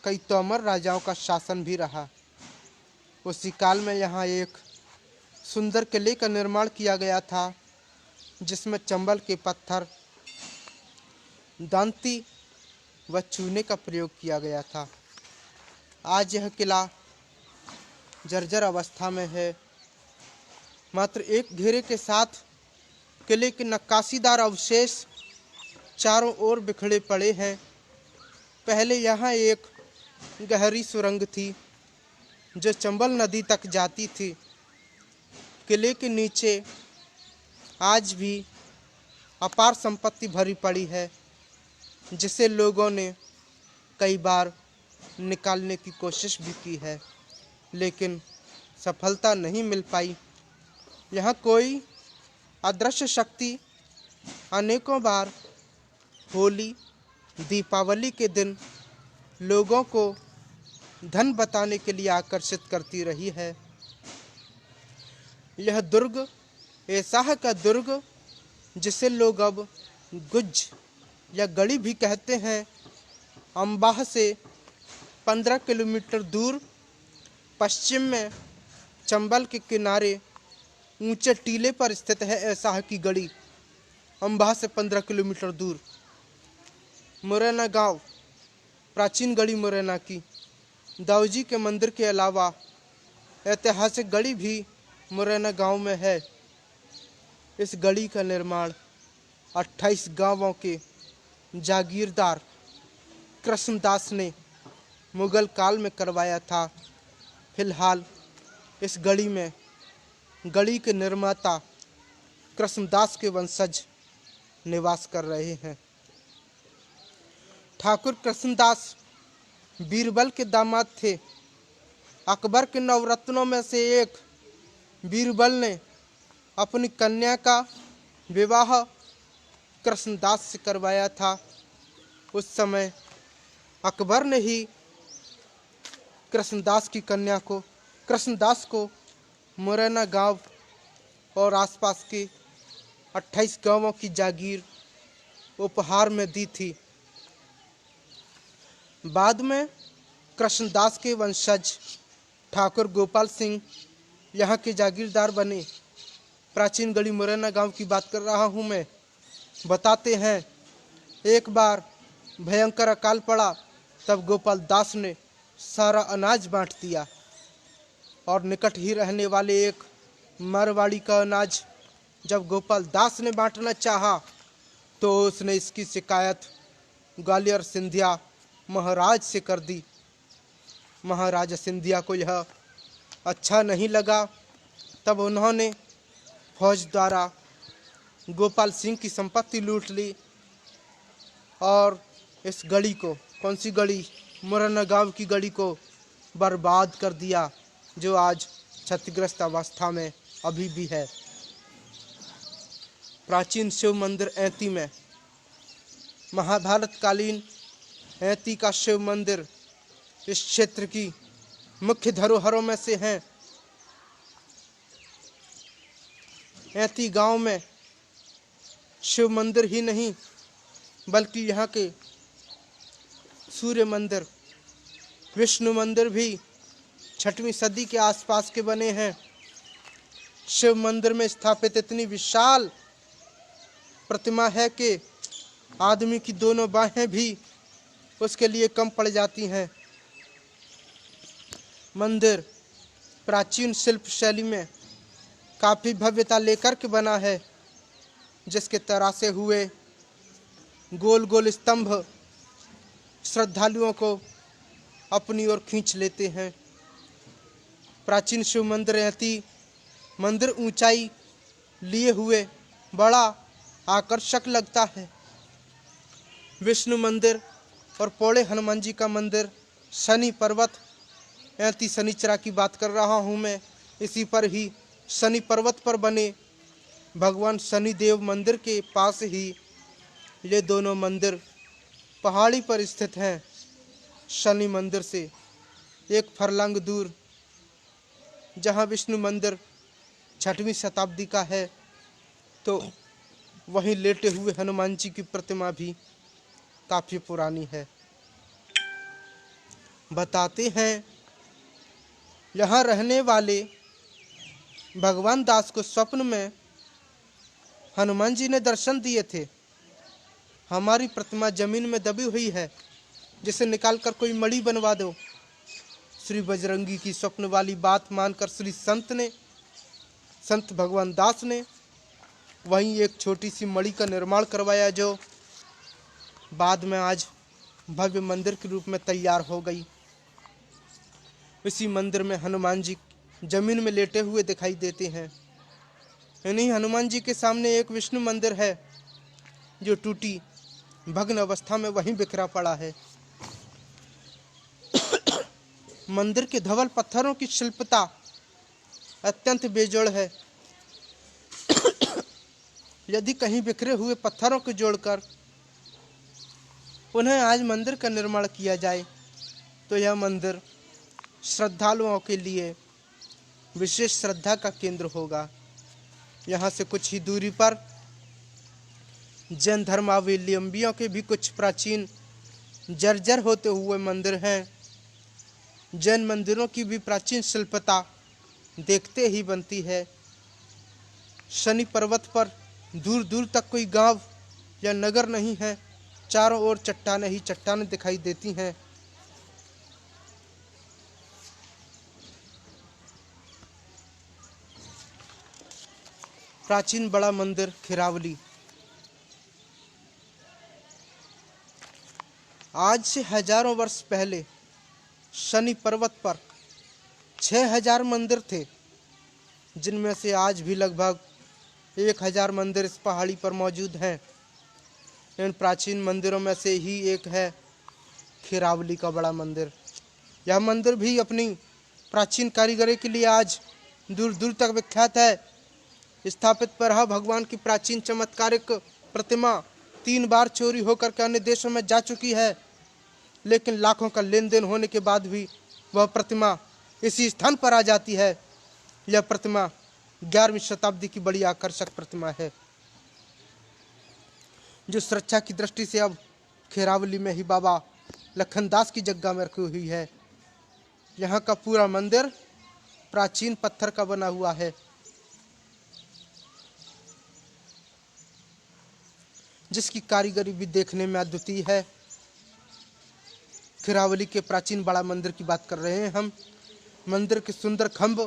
कई तोमर राजाओं का शासन भी रहा। उसी काल में यहाँ एक सुंदर किले का निर्माण किया गया था, जिसमें चंबल के पत्थर, दांती व चूने का प्रयोग किया गया था। आज यह किला जर्जर अवस्था में है। मात्र एक घेरे के साथ किले के नक्काशीदार अवशेष चारों ओर बिखरे पड़े हैं। पहले यहाँ एक गहरी सुरंग थी जो चंबल नदी तक जाती थी। किले के नीचे आज भी अपार संपत्ति भरी पड़ी है, जिसे लोगों ने कई बार निकालने की कोशिश भी की है, लेकिन सफलता नहीं मिल पाई। यहाँ कोई अदृश्य शक्ति अनेकों बार होली, दीपावली के दिन लोगों को धन बताने के लिए आकर्षित करती रही है। यह दुर्ग ऐसाह का दुर्ग, जिसे लोग अब गुज्ज या गढ़ी भी कहते हैं, अम्बाह से 15 किलोमीटर दूर पश्चिम में चंबल के किनारे ऊंचे टीले पर स्थित है। ऐसाह की गढ़ी अम्बाह से 15 किलोमीटर दूर। मुरैना गांव प्राचीन गढ़ी मुरैना की दाऊजी के मंदिर के अलावा ऐतिहासिक गढ़ी भी मुरैना गांव में है। इस गढ़ी का निर्माण 28 गांवों के जागीरदार कृष्णदास ने मुगल काल में करवाया था। फिलहाल इस गढ़ी में गढ़ी के निर्माता कृष्णदास के वंशज निवास कर रहे हैं। ठाकुर कृष्णदास बीरबल के दामाद थे। अकबर के नवरत्नों में से एक बीरबल ने अपनी कन्या का विवाह कृष्णदास से करवाया था। उस समय अकबर ने ही कृष्णदास को मुरैना गांव और आसपास के 28 गांवों की जागीर उपहार में दी थी। बाद में कृष्णदास के वंशज ठाकुर गोपाल सिंह यहाँ के जागीरदार बने। प्राचीन गढ़ी मुरैना गांव की बात कर रहा हूँ मैं। बताते हैं एक बार भयंकर अकाल पड़ा, तब गोपाल दास ने सारा अनाज बांट दिया और निकट ही रहने वाले एक मारवाड़ी का अनाज जब गोपाल दास ने बांटना चाहा तो उसने इसकी शिकायत ग्वालियर सिंधिया महाराज से कर दी। महाराजा सिंधिया को यह अच्छा नहीं लगा। तब उन्होंने फौज द्वारा गोपाल सिंह की संपत्ति लूट ली और इस गढ़ी को, कौन सी गढ़ी, मुरैना गांव की गढ़ी को बर्बाद कर दिया, जो आज क्षतिग्रस्त अवस्था में अभी भी है। प्राचीन शिव मंदिर ऐती में, महाभारत कालीन ऐती का शिव मंदिर इस क्षेत्र की मुख्य धरोहरों में से है। ऐती गांव में शिव मंदिर ही नहीं बल्कि यहाँ के सूर्य मंदिर, विष्णु मंदिर भी 6वीं सदी के आसपास के बने हैं। शिव मंदिर में स्थापित इतनी विशाल प्रतिमा है कि आदमी की दोनों बाहें भी उसके लिए कम पड़ जाती हैं। मंदिर प्राचीन शिल्प शैली में काफ़ी भव्यता लेकर के बना है, जिसके तरासे हुए गोल गोल स्तंभ श्रद्धालुओं को अपनी ओर खींच लेते हैं। प्राचीन शिव मंदिर ऐती मंदिर ऊंचाई लिए हुए बड़ा आकर्षक लगता है। विष्णु मंदिर और पौड़े हनुमान जी का मंदिर शनि पर्वत, ऐती शनिचरा की बात कर रहा हूँ मैं, इसी पर ही शनि पर्वत पर बने भगवान शनिदेव मंदिर के पास ही ये दोनों मंदिर पहाड़ी पर स्थित हैं। शनि मंदिर से एक फरलांग दूर जहाँ विष्णु मंदिर 6वीं शताब्दी का है, तो वहीं लेटे हुए हनुमान जी की प्रतिमा भी काफ़ी पुरानी है। बताते हैं यहाँ रहने वाले भगवान दास को स्वप्न में हनुमान जी ने दर्शन दिए थे। हमारी प्रतिमा जमीन में दबी हुई है, जिसे निकालकर कोई मणि बनवा दो। श्री बजरंगी की स्वप्न वाली बात मानकर श्री संत भगवान दास ने वहीं एक छोटी सी मणि का निर्माण करवाया, जो बाद में आज भव्य मंदिर के रूप में तैयार हो गई। इसी मंदिर में हनुमान जी जमीन में लेटे हुए दिखाई देते हैं। इन्हीं हनुमान जी के सामने एक विष्णु मंदिर है, जो टूटी भग्न अवस्था में वहीं बिखरा पड़ा है। मंदिर के धवल पत्थरों की शिल्पता अत्यंत बेजोड़ है। यदि कहीं बिखरे हुए पत्थरों को जोड़कर उन्हें आज मंदिर का निर्माण किया जाए तो यह मंदिर श्रद्धालुओं के लिए विशेष श्रद्धा का केंद्र होगा। यहाँ से कुछ ही दूरी पर जैन धर्मावलंबियों के भी कुछ प्राचीन जर्जर होते हुए मंदिर हैं। जैन मंदिरों की भी प्राचीन शिल्पता देखते ही बनती है। शनि पर्वत पर दूर दूर तक कोई गांव या नगर नहीं है, चारों ओर चट्टानें ही चट्टानें दिखाई देती हैं। प्राचीन बड़ा मंदिर खिरावली आज से हजारों वर्ष पहले शनि पर्वत पर 6000 मंदिर थे, जिनमें से आज भी लगभग 1000 मंदिर इस पहाड़ी पर मौजूद हैं। इन प्राचीन मंदिरों में से ही एक है खिरावली का बड़ा मंदिर। यह मंदिर भी अपनी प्राचीन कारीगरी के लिए आज दूर दूर तक विख्यात है। स्थापित पर भगवान की प्राचीन चमत्कारिक प्रतिमा 3 बार चोरी होकर के अन्य देशों में जा चुकी है, लेकिन लाखों का लेन देन होने के बाद भी वह प्रतिमा इसी स्थान पर आ जाती है। यह प्रतिमा 11वीं शताब्दी की बड़ी आकर्षक प्रतिमा है, जो सुरक्षा की दृष्टि से अब खिरावली में ही बाबा लखनदास की जगह में रखी हुई है। यहाँ का पूरा मंदिर प्राचीन पत्थर का बना हुआ है, जिसकी कारीगरी भी देखने में अद्वितीय है। खिरावली के प्राचीन बड़ा मंदिर की बात कर रहे हैं हम। मंदिर के सुंदर खंभ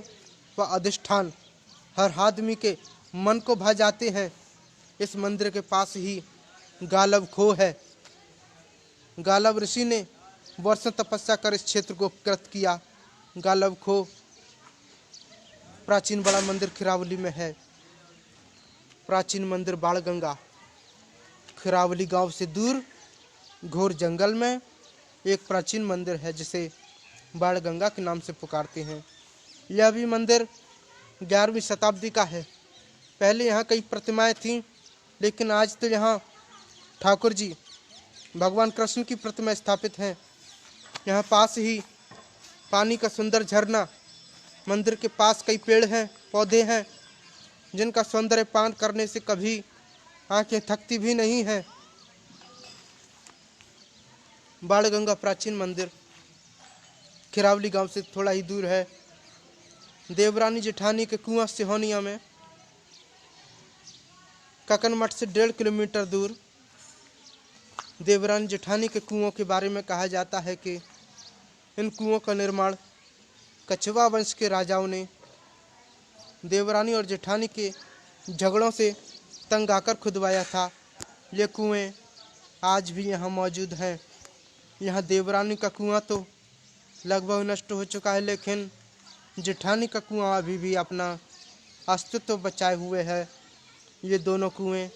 व अधिष्ठान हर आदमी के मन को भा जाते हैं। इस मंदिर के पास ही गालव खो है। गालव ऋषि ने वर्षों तपस्या कर इस क्षेत्र को उपकृत किया। गालव खो प्राचीन बड़ा मंदिर खिरावली में है। प्राचीन मंदिर बाणगंगा खिरावली गांव से दूर घोर जंगल में एक प्राचीन मंदिर है जिसे बाणगंगा के नाम से पुकारते हैं। यह भी मंदिर 11वीं शताब्दी का है। पहले यहाँ कई प्रतिमाएं थीं, लेकिन आज तो यहाँ ठाकुर जी भगवान कृष्ण की प्रतिमा स्थापित है। यहाँ पास ही पानी का सुंदर झरना, मंदिर के पास कई पेड़ हैं, पौधे हैं, जिनका सौंदर्य पान करने से कभी आंखें थकती भी नहीं हैं। बाणगंगा प्राचीन मंदिर खिरावली गांव से थोड़ा ही दूर है। देवरानी जेठानी के कुआं सिहोनिया में ककनमठ से 1.5 किलोमीटर दूर देवरानी जेठानी के कुओं के बारे में कहा जाता है कि इन कुओं का निर्माण कछवा वंश के राजाओं ने देवरानी और जेठानी के झगड़ों से तंग आकर खुदवाया था। ये कुएं आज भी यहाँ मौजूद हैं। यहाँ देवरानी का कुआं तो लगभग नष्ट हो चुका है, लेकिन जेठानी का कुआं अभी भी अपना अस्तित्व बचाए हुए है। ये दोनों कुएं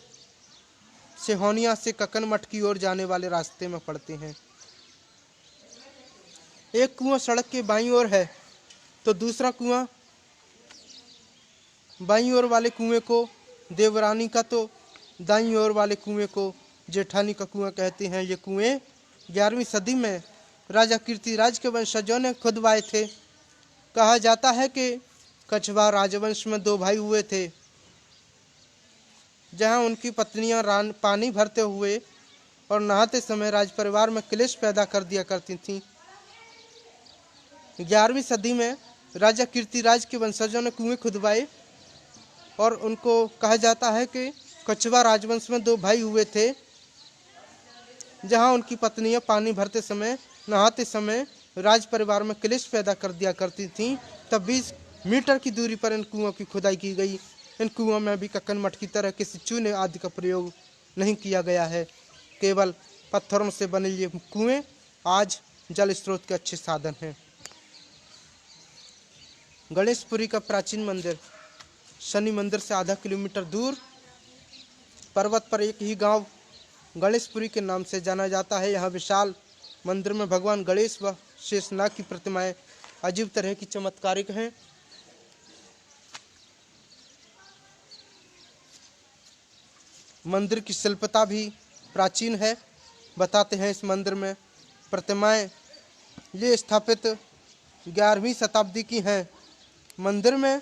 सिहोनिया से ककनमठ की ओर जाने वाले रास्ते में पड़ते हैं। एक कुआं सड़क के बाईं ओर है तो दूसरा कुआं बाईं ओर वाले कुएं को देवरानी का तो दाईं ओर वाले कुएं को जेठानी का कुआं कहते हैं। ये कुएं 11वीं सदी में राजा कीर्तिराज के वंशजों ने खुदवाए थे। कहा जाता है कि कछवा राजवंश में 2 भाई हुए थे, जहां उनकी पत्नियां पानी भरते हुए और नहाते समय राज परिवार में क्लेश पैदा कर दिया करती थीं। 11वीं सदी में राजा कीर्तिराज के वंशजों ने कुएं खुदवाए और उनको कहा जाता है कि कछवा राजवंश में 2 भाई हुए थे, जहां उनकी पत्नियां पानी भरते समय नहाते समय राज परिवार में क्लेश पैदा कर दिया करती थीं। तब 20 मीटर की दूरी पर इन कुओं की खुदाई की गई। इन कुओं में भी ककनमठ की तरह किसी चूने आदि का प्रयोग नहीं किया गया है। केवल पत्थरों से बने ये कुएं आज जल स्रोत के अच्छे साधन हैं। गणेशपुरी का प्राचीन मंदिर शनि मंदिर से आधा किलोमीटर दूर पर्वत पर एक ही गांव गणेशपुरी के नाम से जाना जाता है। यहाँ विशाल मंदिर में भगवान गणेश व शेषनाग की प्रतिमाएं अजीब तरह की चमत्कारिक हैं। मंदिर की शिल्पता भी प्राचीन है। बताते हैं इस मंदिर में प्रतिमाएं ये स्थापित 11वीं शताब्दी की हैं। मंदिर में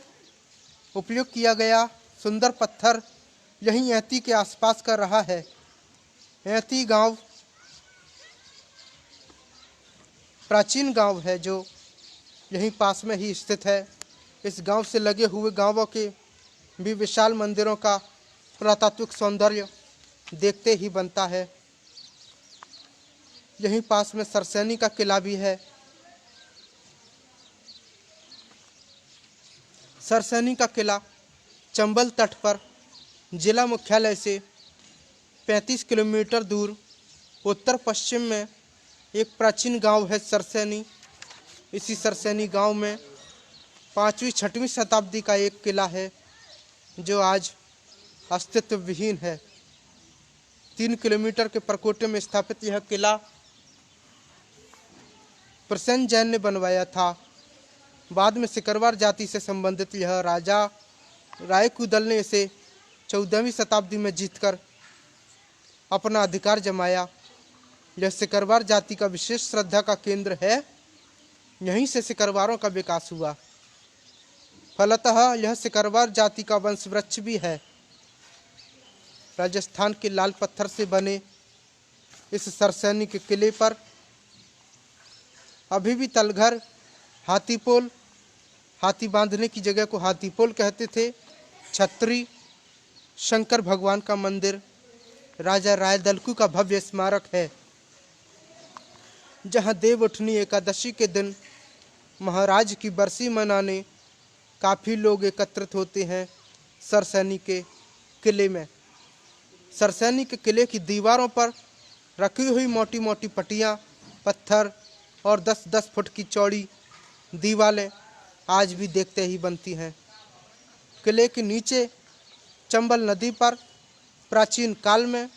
उपयोग किया गया सुंदर पत्थर यहीं ऐती के आसपास का रहा है। ऐती गांव प्राचीन गांव है जो यहीं पास में ही स्थित है। इस गांव से लगे हुए गांवों के भी विशाल मंदिरों का पुरातात्विक सौंदर्य देखते ही बनता है। यहीं पास में सरसैनी का किला भी है। सरसैनी का किला चंबल तट पर जिला मुख्यालय से 35 किलोमीटर दूर उत्तर पश्चिम में एक प्राचीन गांव है सरसैनी। इसी सरसैनी गांव में 5वीं-6वीं शताब्दी का एक किला है जो आज अस्तित्व विहीन है। 3 किलोमीटर के परकोटे में स्थापित यह किला प्रसेन जैन ने बनवाया था। बाद में सिकरवार जाति से संबंधित यह राजा रायकुदल ने इसे 14वीं शताब्दी में जीतकर अपना अधिकार जमाया। यह सिकरवार जाति का विशेष श्रद्धा का केंद्र है। यहीं से सिकरवारों का विकास हुआ। फलतः यह सिकरवार जाति का वंश वृक्ष भी है। राजस्थान के लाल पत्थर से बने इस सरसैनी के किले पर अभी भी तलघर, हाथीपोल, हाथी बांधने की जगह को हाथीपोल कहते थे, छतरी, शंकर भगवान का मंदिर, राजा राय दलकू का भव्य स्मारक है। जहां देवउठनी एकादशी के दिन महाराज की बरसी मनाने काफ़ी लोग एकत्रित होते हैं सरसैनी के किले में। सरसैनी के किले की दीवारों पर रखी हुई मोटी मोटी पट्टियाँ, पत्थर और 10-10 फुट की चौड़ी दीवारें आज भी देखते ही बनती हैं। किले के नीचे चंबल नदी पर प्राचीन काल में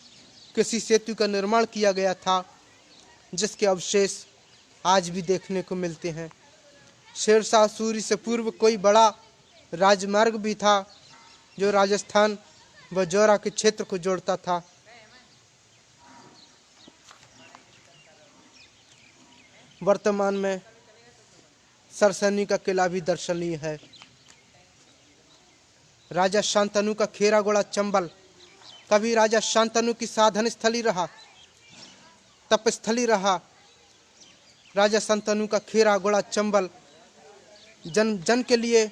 किसी सेतु का निर्माण किया गया था, जिसके अवशेष आज भी देखने को मिलते हैं। शेरशाह सूरी से पूर्व कोई बड़ा राजमार्ग भी था जो राजस्थान व जौरा के क्षेत्र को जोड़ता था। वर्तमान में सरसैनी का किला भी दर्शनीय है। राजा शांतनु का खेरागोड़ा चंबल कभी राजा शांतनु की साधन स्थली रहा, तपस्थली रहा। राजा शांतनु का खेरागोड़ा चंबल जन जन के लिए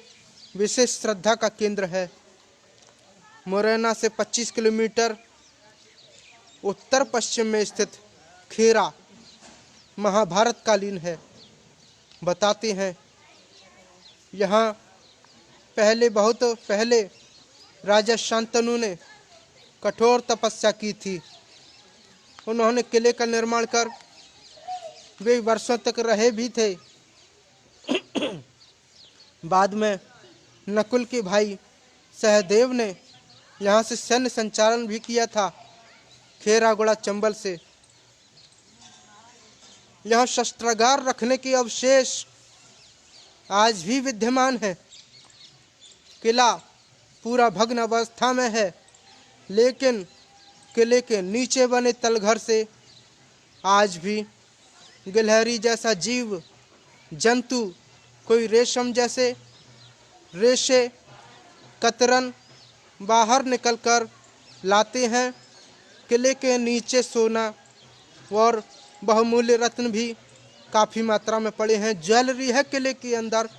विशेष श्रद्धा का केंद्र है। मुरैना से 25 किलोमीटर उत्तर पश्चिम में स्थित खेरा महाभारत कालीन है। बताते हैं यहाँ बहुत पहले राजा शांतनु ने कठोर तपस्या की थी। उन्होंने किले का निर्माण कर वे वर्षों तक रहे भी थे। बाद में नकुल के भाई सहदेव ने यहाँ से सैन्य संचालन भी किया था खेरागोड़ा चंबल से। यहाँ शस्त्रागार रखने के अवशेष आज भी विद्यमान है। किला पूरा भग्न अवस्था में है, लेकिन किले के नीचे बने तलघर से आज भी गिलहरी जैसा जीव जंतु, कोई रेशम जैसे रेशे, कतरन बाहर निकलकर लाते हैं। किले के नीचे सोना और बहुमूल्य रत्न भी काफ़ी मात्रा में पड़े हैं। ज्वेलरी है किले के अंदर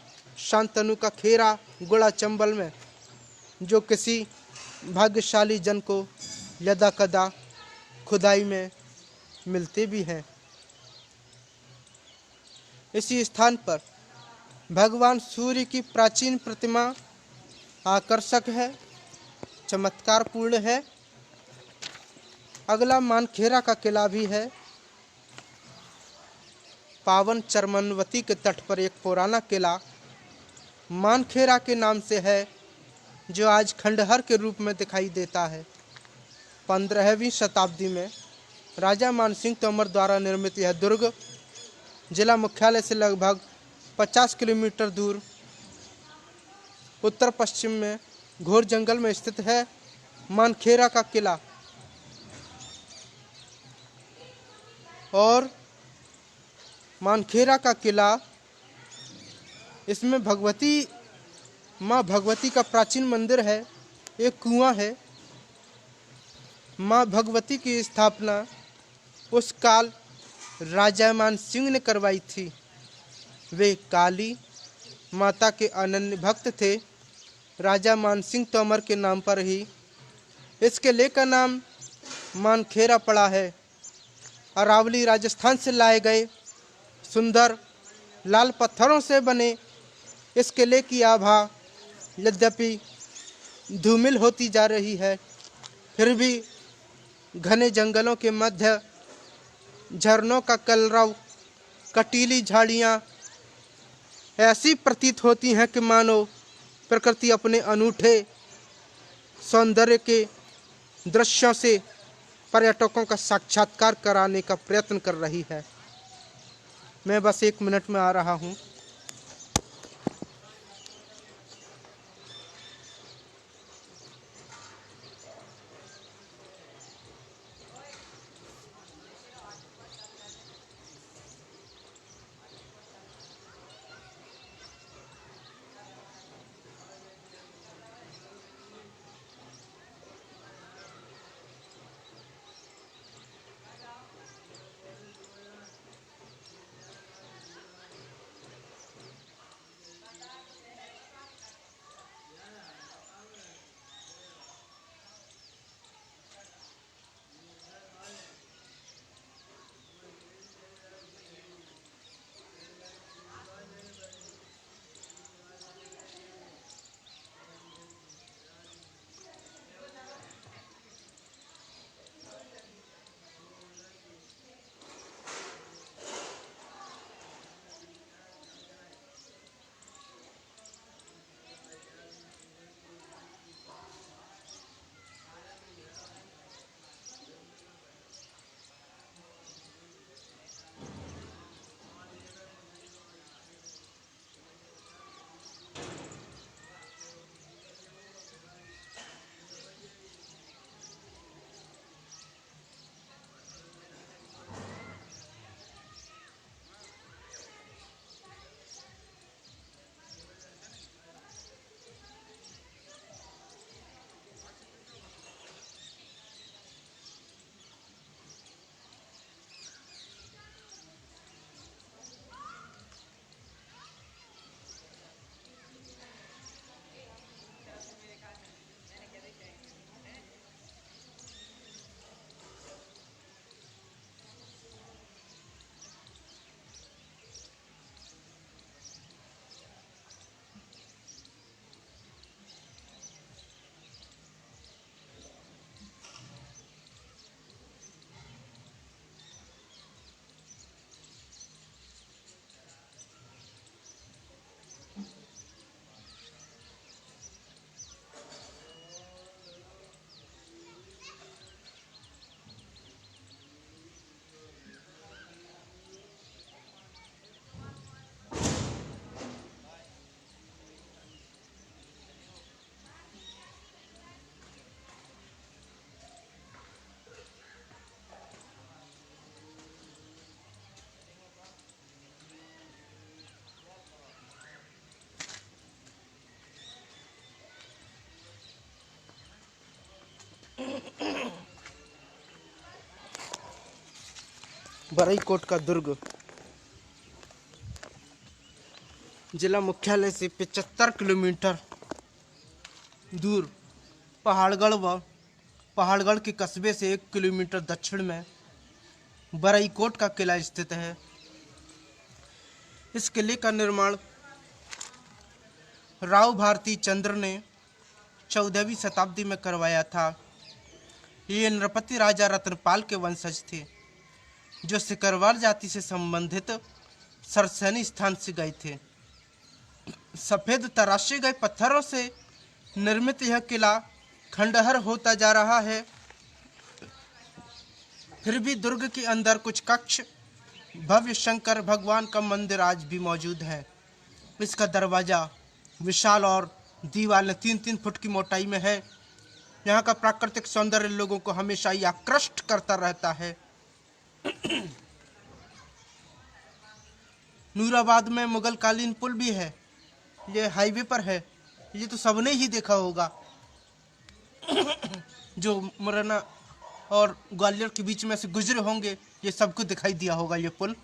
शांतनु का खेरा गोड़ा चंबल में, जो किसी भाग्यशाली जन को यदा कदा खुदाई में मिलते भी हैं। इसी स्थान पर भगवान सूर्य की प्राचीन प्रतिमा आकर्षक है, चमत्कारपूर्ण है। अगला मानखेरा का किला भी है। पावन चरमनवती के तट पर एक पुराना किला मानखेरा के नाम से है, जो आज खंडहर के रूप में दिखाई देता है। 15वीं शताब्दी में राजा मानसिंह तोमर द्वारा निर्मित यह दुर्ग जिला मुख्यालय से लगभग 50 किलोमीटर दूर उत्तर पश्चिम में घोर जंगल में स्थित है। मानखेरा का किला और मानखेरा का किला, इसमें माँ भगवती का प्राचीन मंदिर है। एक कुआं है। माँ भगवती की स्थापना उस काल राजा मान सिंह ने करवाई थी। वे काली माता के अनन्य भक्त थे। राजा मानसिंह तोमर के नाम पर ही इस किले का नाम मानखेरा पड़ा है। अरावली राजस्थान से लाए गए सुंदर लाल पत्थरों से बने इस किले की आभा यद्यपि धूमिल होती जा रही है, फिर भी घने जंगलों के मध्य झरनों का कलरव, कटीली झाड़ियाँ ऐसी प्रतीत होती हैं कि मानो प्रकृति अपने अनूठे सौंदर्य के दृश्यों से पर्यटकों का साक्षात्कार कराने का प्रयत्न कर रही है। मैं बस 1 मिनट में आ रहा हूँ। बरईकोट का दुर्ग जिला मुख्यालय से 75 किलोमीटर दूर पहाड़गढ़ के कस्बे से 1 किलोमीटर दक्षिण में बरईकोट का किला स्थित है। इस किले का निर्माण राव भारती चंद्र ने 14वीं शताब्दी में करवाया था। ये नृपति राजा रत्नपाल के वंशज थे, जो सिकरवार जाति से संबंधित सरसैनी स्थान से गए थे। सफेद तराशे गए पत्थरों से निर्मित यह किला खंडहर होता जा रहा है। फिर भी दुर्ग के अंदर कुछ कक्ष, भव्य शंकर भगवान का मंदिर आज भी मौजूद है। इसका दरवाजा विशाल और दीवारें 3-3 फुट की मोटाई में है। यहाँ का प्राकृतिक सौंदर्य लोगों को हमेशा ही आकृष्ट करता रहता है। नूराबाद में मुगल कालीन पुल भी है। ये हाईवे पर है। ये तो सबने ही देखा होगा। जो मुरैना और ग्वालियर के बीच में से गुजरे होंगे, ये सबको दिखाई दिया होगा ये पुल।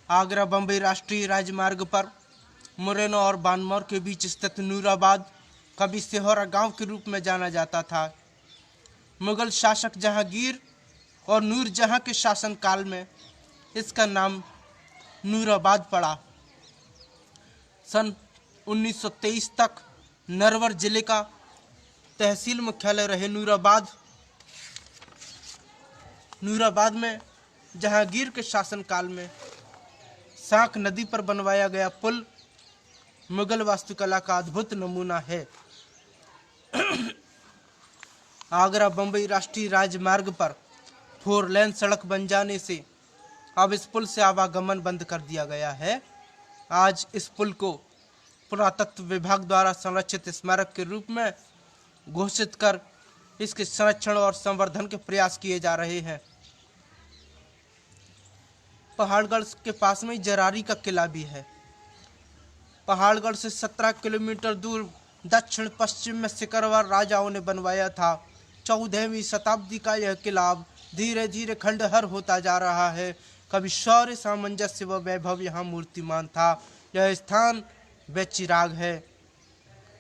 आगरा बम्बई राष्ट्रीय राजमार्ग पर मुरैना और बानमौर के बीच स्थित नूराबाद कभी सिहोरा गांव के रूप में जाना जाता था। मुगल शासक जहांगीर और नूरजहां के शासनकाल में इसका नाम नूराबाद पड़ा। सन 1923 तक नरवर जिले का तहसील मुख्यालय रहे नूराबाद में जहांगीर के शासनकाल में साक नदी पर बनवाया गया पुल मुगल वास्तुकला का अद्भुत नमूना है। आगरा बम्बई राष्ट्रीय राजमार्ग पर 4 लेन सड़क बन जाने से अब इस पुल से आवागमन बंद कर दिया गया है। आज इस पुल को पुरातत्व विभाग द्वारा संरक्षित स्मारक के रूप में घोषित कर इसके संरक्षण और संवर्धन के प्रयास किए जा रहे हैं। पहाड़गढ़ के पास में जरारी का किला भी है। पहाड़गढ़ से 17 किलोमीटर दूर दक्षिण पश्चिम में सिकरवार राजाओं ने बनवाया था। 14वीं शताब्दी का यह किला अब धीरे धीरे खंडहर होता जा रहा है। कभी शौर्य, सामंजस्य व वैभव यहाँ मूर्तिमान था। यह स्थान बेचिराग है।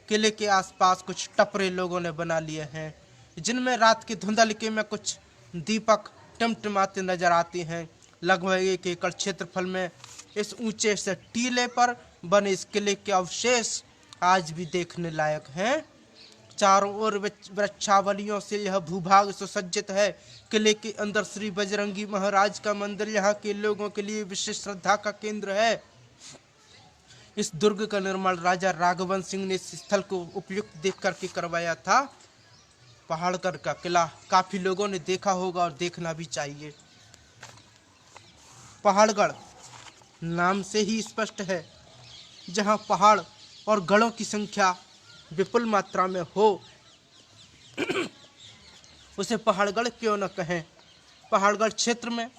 किले के आसपास कुछ टपरे लोगों ने बना लिए हैं, जिनमें रात की धुंधलके में कुछ दीपक टिमटिमाते नजर आते हैं। लगभग 1 एकड़ क्षेत्रफल में इस ऊंचे से टीले पर बने इस किले के अवशेष आज भी देखने लायक हैं। चारों ओर वृक्षावलियों से यह भूभाग सुसज्जित है। किले के अंदर श्री बजरंगी महाराज का मंदिर यहाँ के लोगों के लिए विशेष श्रद्धा का केंद्र है। इस दुर्ग का निर्माण राजा राघवन सिंह ने इस स्थल को उपयुक्त देख करके करवाया था। पहाड़गढ़ का किला काफी लोगों ने देखा होगा और देखना भी चाहिए। पहाड़गढ़ नाम से ही स्पष्ट है, जहां पहाड़ और गढ़ों की संख्या विपुल मात्रा में हो उसे पहाड़गढ़ क्यों न कहें। पहाड़गढ़ क्षेत्र में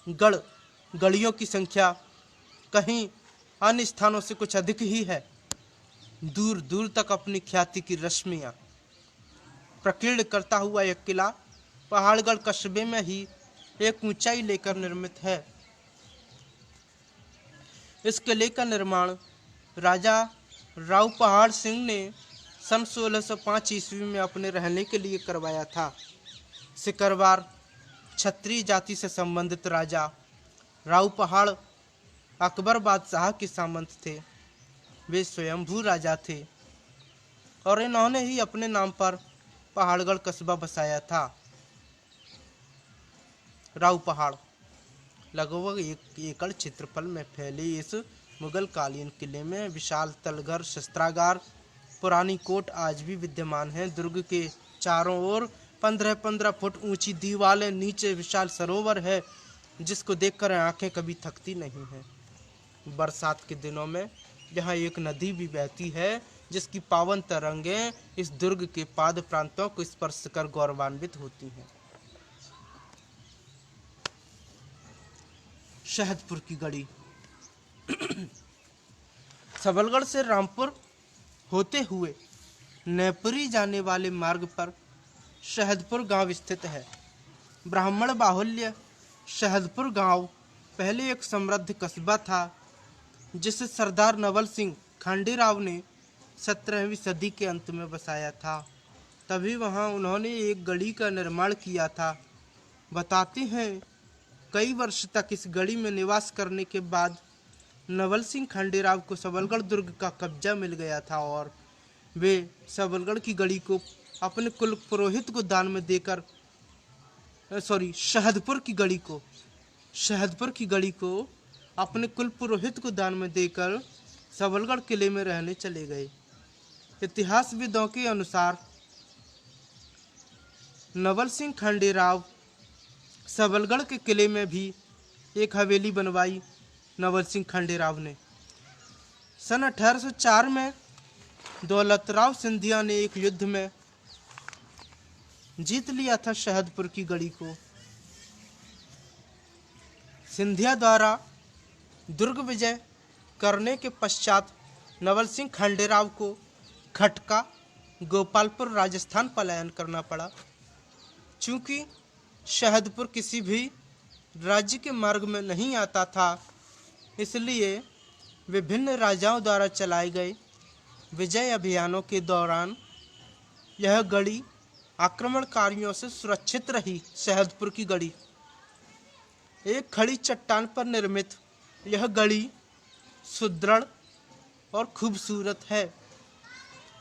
गढ़ियों की संख्या कहीं अन्य स्थानों से कुछ अधिक ही है। दूर दूर तक अपनी ख्याति की रश्मियां प्रकीर्ण करता हुआ यह किला पहाड़गढ़ कस्बे में ही एक ऊंचाई लेकर निर्मित है। इस किले का निर्माण राजा राव पहाड़ सिंह ने सन 1605 ईस्वी में अपने रहने के लिए करवाया था। सिकरवार क्षत्रिय जाति से संबंधित राजा राव पहाड़ अकबर बादशाह के सामंत थे। वे स्वयंभू राजा थे और इन्होंने ही अपने नाम पर पहाड़गढ़ कस्बा बसाया था। राव पहाड़ लगभग 1 एकड़ क्षेत्रफल में फैले इस मुगल कालीन किले में विशाल तलघर, शस्त्रागार, पुरानी कोट आज भी विद्यमान है। दुर्ग के चारों ओर 15-15 फुट ऊंची दीवारें, नीचे विशाल सरोवर है, जिसको देखकर आंखें कभी थकती नहीं हैं। बरसात के दिनों में यहाँ एक नदी भी बहती है, जिसकी पावन तरंगें इस दुर्ग के पाद प्रांतों को स्पर्श कर गौरवान्वित होती हैं। शहदपुर की गढ़ी सबलगढ़ से रामपुर होते हुए नेपुरी जाने वाले मार्ग पर शहदपुर गांव स्थित है। ब्राह्मण बाहुल्य शहदपुर गांव पहले एक समृद्ध कस्बा था, जिसे सरदार नवल सिंह खांडेराव ने 17वीं सदी के अंत में बसाया था। तभी वहां उन्होंने एक गढ़ी का निर्माण किया था। बताते हैं कई वर्ष तक इस गढ़ी में निवास करने के बाद नवल सिंह खांडेराव को सबलगढ़ दुर्ग का कब्जा मिल गया था और वे सबलगढ़ की गढ़ी को अपने कुल पुरोहित को दान में देकर शहदपुर की गढ़ी को अपने कुल पुरोहित को दान में देकर सबलगढ़ किले में रहने चले गए। इतिहासविदों के अनुसार नवल सिंह खांडेराव सबलगढ़ के किले में भी एक हवेली बनवाई। नवल सिंह खांडेराव ने सन 1804 में दौलतराव सिंधिया ने एक युद्ध में जीत लिया था शहदपुर की गढ़ी को। सिंधिया द्वारा दुर्ग विजय करने के पश्चात नवल सिंह खांडेराव को खटका गोपालपुर राजस्थान पलायन करना पड़ा। चूंकि शहदपुर किसी भी राज्य के मार्ग में नहीं आता था, इसलिए विभिन्न राजाओं द्वारा चलाए गए विजय अभियानों के दौरान यह गढ़ी आक्रमणकारियों से सुरक्षित रही। शहदपुर की गढ़ी एक खड़ी चट्टान पर निर्मित यह गढ़ी सुदृढ़ और खूबसूरत है।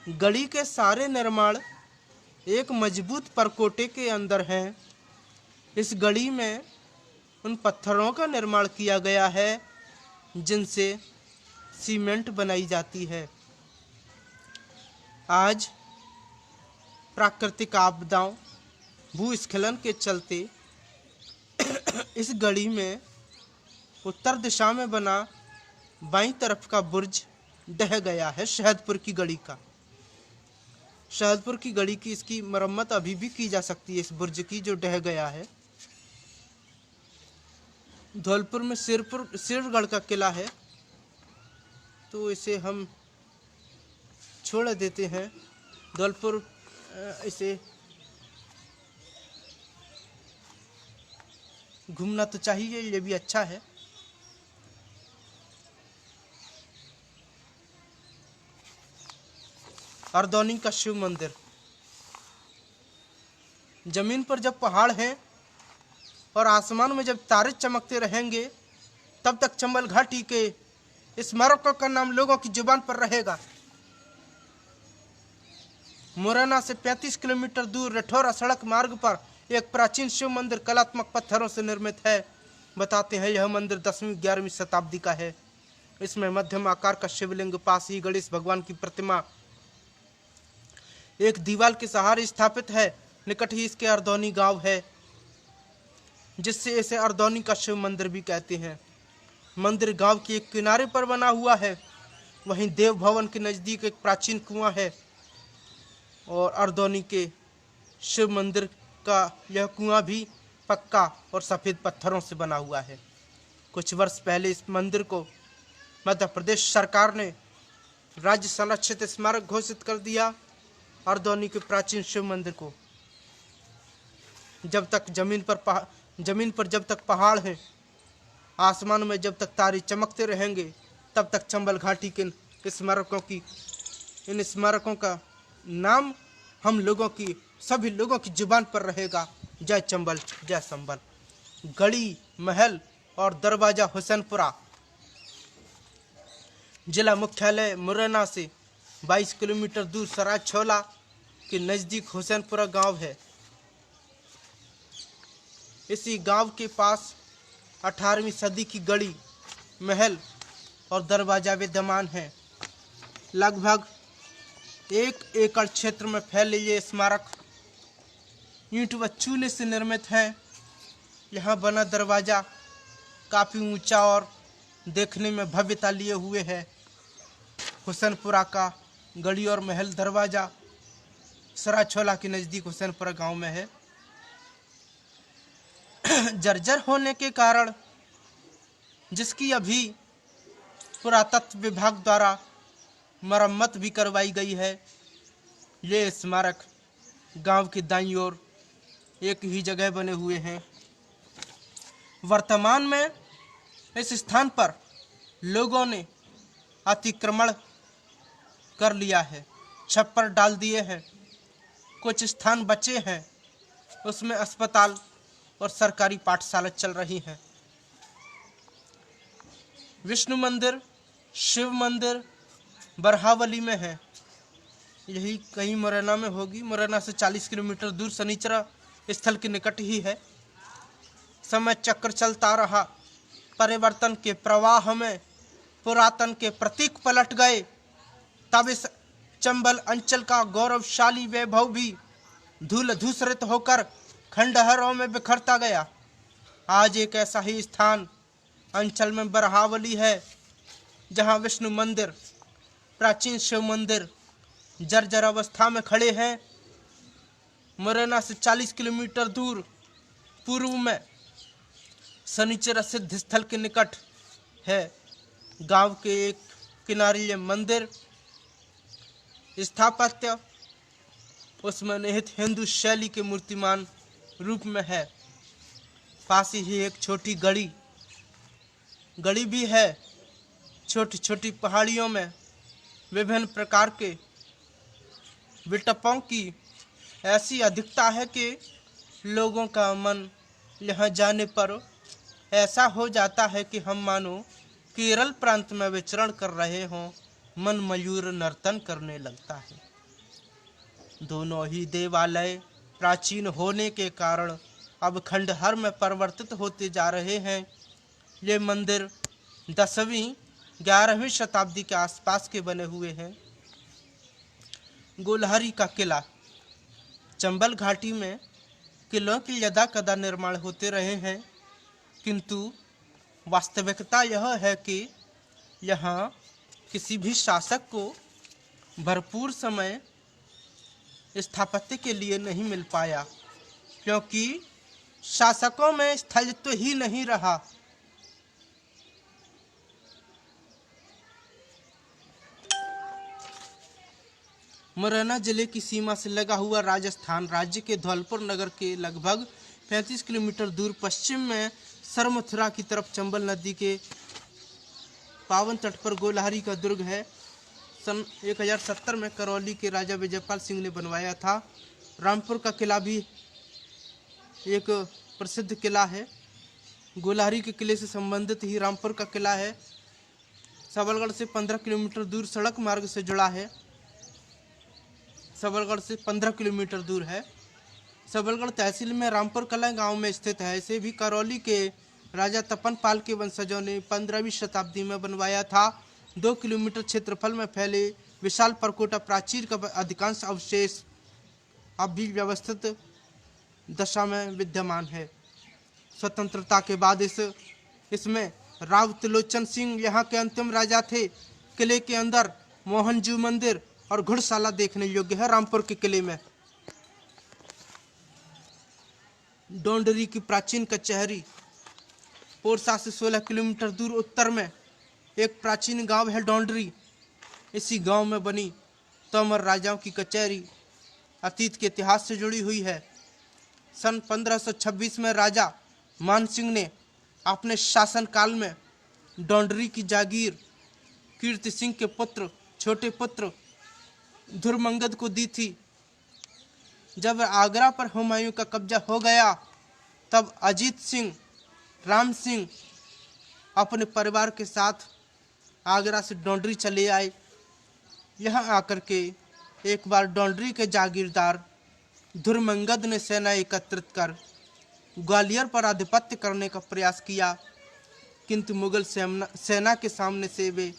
गढ़ी के सारे निर्माण एक मजबूत परकोटे के अंदर हैं। इस गढ़ी में उन पत्थरों का निर्माण किया गया है जिनसे सीमेंट बनाई जाती है। आज प्राकृतिक आपदाओं, भूस्खलन के चलते इस गढ़ी में उत्तर दिशा में बना बाईं तरफ का बुर्ज ढह गया है। शहदपुर की गढ़ी का शहदपुर की गढ़ी की इसकी मरम्मत अभी भी की जा सकती है, इस बुर्ज की जो ढह गया है। धौलपुर में सिरगढ़ का किला है, तो इसे हम छोड़ देते हैं। धौलपुर इसे घूमना तो चाहिए, ये भी अच्छा है। अरदौनी का शिव मंदिर। जमीन पर जब पहाड़ हैं और आसमान में जब तारे चमकते रहेंगे, तब तक चंबल घाटी के स्मारकों का नाम लोगों की जुबान पर रहेगा। मुरैना से 35 किलोमीटर दूर रठौरा सड़क मार्ग पर एक प्राचीन शिव मंदिर कलात्मक पत्थरों से निर्मित है। बताते हैं यह मंदिर 10वीं-11वीं शताब्दी का है। इसमें मध्यम आकार का शिवलिंग, पास ही गणेश भगवान की प्रतिमा एक दीवार के सहारे स्थापित है। निकट ही इसके अरदौनी गांव है, जिससे इसे अरदौनी का शिव मंदिर भी कहते हैं। मंदिर गांव के एक किनारे पर बना हुआ है। वहीं देव भवन के नज़दीक एक प्राचीन कुआं है और अरदौनी के शिव मंदिर का यह कुआं भी पक्का और सफ़ेद पत्थरों से बना हुआ है। कुछ वर्ष पहले इस मंदिर को मध्य प्रदेश सरकार ने राज्य संरक्षित स्मारक घोषित कर दिया। अरदौनी के प्राचीन शिव मंदिर को जब तक जमीन पर जब तक पहाड़ हैं, आसमान में जब तक तारे चमकते रहेंगे, तब तक चंबल घाटी के इन स्मारकों का नाम हम लोगों की, सभी लोगों की जुबान पर रहेगा। जय चंबल, जय संबल। गढ़ी, महल और दरवाजा हुसैनपुरा। जिला मुख्यालय मुरैना से 22 किलोमीटर दूर सराय छोला के नज़दीक हुसैनपुरा गांव है। इसी गांव के पास 18वीं सदी की गढ़ी, महल और दरवाजा विद्यमान हैं। लगभग 1 एकड़ क्षेत्र में फैले ये स्मारक ईंट व चूने से निर्मित हैं। यहाँ बना दरवाजा काफ़ी ऊंचा और देखने में भव्यता लिए हुए है। हुसैनपुरा का गढ़ी और महल दरवाजा सराछोला के नज़दीक हुसैनपुरा गांव में है। जर्जर होने के कारण, जिसकी अभी पुरातत्व विभाग द्वारा मरम्मत भी करवाई गई है, ये स्मारक गांव के दाईं ओर एक ही जगह बने हुए हैं। वर्तमान में इस स्थान पर लोगों ने अतिक्रमण कर लिया है, छप्पर डाल दिए हैं। कुछ स्थान बचे हैं, उसमें अस्पताल और सरकारी पाठशाला चल रही हैं। विष्णु मंदिर, शिव मंदिर बरहावली में है। यही कहीं मुरैना में होगी। मुरैना से 40 किलोमीटर दूर शनिचरा स्थल के निकट ही है। समय चक्र चलता रहा, परिवर्तन के प्रवाह में पुरातन के प्रतीक पलट गए। तब इस चंबल अंचल का गौरवशाली वैभव भी धूल धूसरित होकर खंडहरों में बिखरता गया। आज एक ऐसा ही स्थान अंचल में बरहावली है, जहां विष्णु मंदिर, प्राचीन शिव मंदिर जर्जर अवस्था में खड़े हैं। मुरैना से 40 किलोमीटर दूर पूर्व में शनिचरा सिद्ध स्थल के निकट है। गांव के एक किनारे ये मंदिर स्थापत्य उसमें निहित हिंदू शैली के मूर्तिमान रूप में है। पास ही एक छोटी गड़ी भी है। छोटी छोटी पहाड़ियों में विभिन्न प्रकार के विटपों की ऐसी अधिकता है कि लोगों का मन यहाँ जाने पर ऐसा हो जाता है कि हम मानो केरल प्रांत में विचरण कर रहे हों। मन मयूर नर्तन करने लगता है। दोनों ही देवालय प्राचीन होने के कारण अब खंडहर में परिवर्तित होते जा रहे हैं। ये मंदिर 10वीं 11वीं शताब्दी के आसपास के बने हुए हैं। गोलहरी का किला। चंबल घाटी में किलों की यदा कदा निर्माण होते रहे हैं, किंतु वास्तविकता यह है कि यहाँ किसी भी शासक को भरपूर समय स्थापत्य के लिए नहीं मिल पाया, क्योंकि शासकों में स्थायित्व ही नहीं रहा। मुरैना जिले की सीमा से लगा हुआ राजस्थान राज्य के धौलपुर नगर के लगभग 35 किलोमीटर दूर पश्चिम में सरमथुरा की तरफ चंबल नदी के पावन तट पर गोलहरी का दुर्ग है। सन 1070 में करौली के राजा विजयपाल सिंह ने बनवाया था। रामपुर का किला भी एक प्रसिद्ध किला है। गोलहरी के किले से संबंधित ही रामपुर का किला है। सबलगढ़ से 15 किलोमीटर दूर सड़क मार्ग से जुड़ा है। सबलगढ़ से 15 किलोमीटर दूर है। सबलगढ़ तहसील में रामपुर कला गांव में स्थित है। इसे भी करौली के राजा तपन पाल के वंशजों ने 15वीं शताब्दी में बनवाया था। 2 किलोमीटर क्षेत्रफल में फैले विशाल परकोटा प्राचीर का अधिकांश अवशेष अब भी व्यवस्थित दशा में विद्यमान है। स्वतंत्रता के बाद इसमें राव त्रिलोचन सिंह यहाँ के अंतिम राजा थे। किले के अंदर मोहनजू मंदिर और घुड़शाला देखने योग्य है। रामपुर के किले में डोंडरी की प्राचीन कचहरी। पोरसा से 16 किलोमीटर दूर उत्तर में एक प्राचीन गांव है डोंडरी। इसी गांव में बनी तोमर राजाओं की कचहरी अतीत के इतिहास से जुड़ी हुई है। सन 1526 में राजा मान सिंह ने अपने शासनकाल में डोंडरी की जागीर कीर्ति सिंह के छोटे पुत्र धुरमंगद को दी थी। जब आगरा पर हुमायूं का कब्जा हो गया, तब अजीत सिंह, राम सिंह अपने परिवार के साथ आगरा से डोंडरी चले आए। यहाँ आकर के एक बार डोंडरी के जागीरदार धुरमंगद ने सेना एकत्रित कर ग्वालियर पर आधिपत्य करने का प्रयास किया, किंतु मुगल सेना के सामने से वे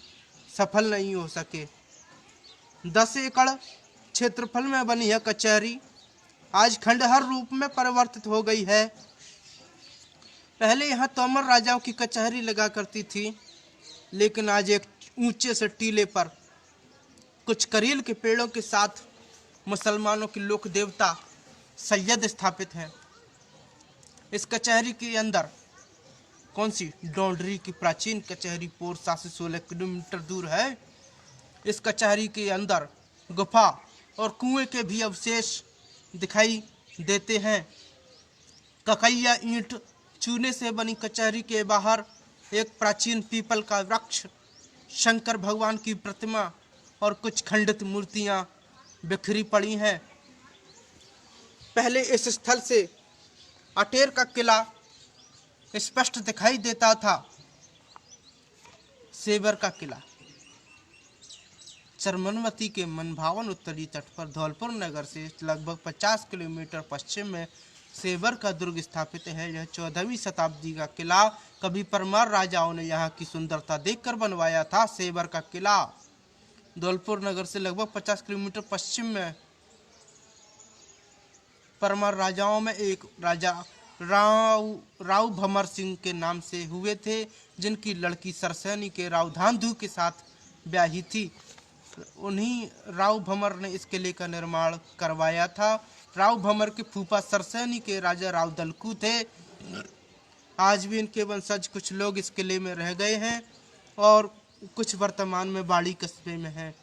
सफल नहीं हो सके। 10 एकड़ क्षेत्रफल में बनी यह कचहरी आज खंडहर रूप में परिवर्तित हो गई है। पहले यहाँ तोमर राजाओं की कचहरी लगा करती थी, लेकिन आज एक ऊंचे से टीले पर कुछ करील के पेड़ों के साथ मुसलमानों की लोक देवता सैयद स्थापित है। इस कचहरी के अंदर कौन सी डोंडरी की प्राचीन कचहरी पोरसा से 16 किलोमीटर दूर है। इस कचहरी के अंदर गुफा और कुएं के भी अवशेष दिखाई देते हैं। ककैया ईंट चूने से बनी कचहरी के बाहर एक प्राचीन पीपल का वृक्ष, शंकर भगवान की प्रतिमा और कुछ खंडित मूर्तियां बिखरी पड़ी हैं। पहले इस स्थल से अटेर का किला स्पष्ट दिखाई देता था। सेवर का किला चरमनवती के मनभावन उत्तरी तट पर धौलपुर नगर से लगभग 50 किलोमीटर पश्चिम में सेवर का दुर्ग स्थापित है। यह 14वीं शताब्दी का किला कभी परमार राजाओं ने यहाँ की सुंदरता देखकर बनवाया था। सेवर का किला धौलपुर नगर से लगभग 50 किलोमीटर पश्चिम में परमार राजाओं में एक राजा राव भमर सिंह के नाम से हुए थे, जिनकी लड़की सरसैनी के राव धांधु के साथ ब्याही थी। उन्हीं राव भमर ने इस किले का निर्माण करवाया था। राव भमर के फूफा सरसैनी के राजा राव दलकू थे। आज भी इनके वंशज कुछ लोग इस किले में रह गए हैं और कुछ वर्तमान में बाड़ी कस्बे में हैं।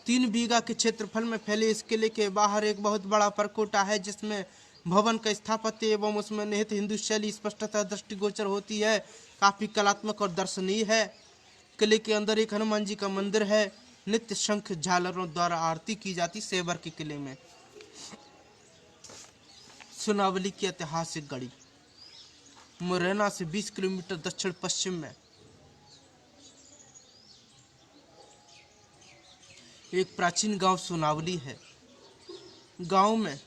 3 बीघा के क्षेत्रफल में फैले इस किले के बाहर एक बहुत बड़ा परकोटा है, जिसमें भवन का स्थापत्य एवं उसमें निहित हिंदू शैली स्पष्टतः दृष्टिगोचर होती है। काफी कलात्मक और दर्शनीय है। किले के अंदर एक हनुमान जी का मंदिर है। नित्य शंख झालरों द्वारा आरती की जाती। सेवर के किले में सोनावली की ऐतिहासिक गढ़ी मुरैना से 20 किलोमीटर दक्षिण पश्चिम में एक प्राचीन गांव सोनावली है। गांव में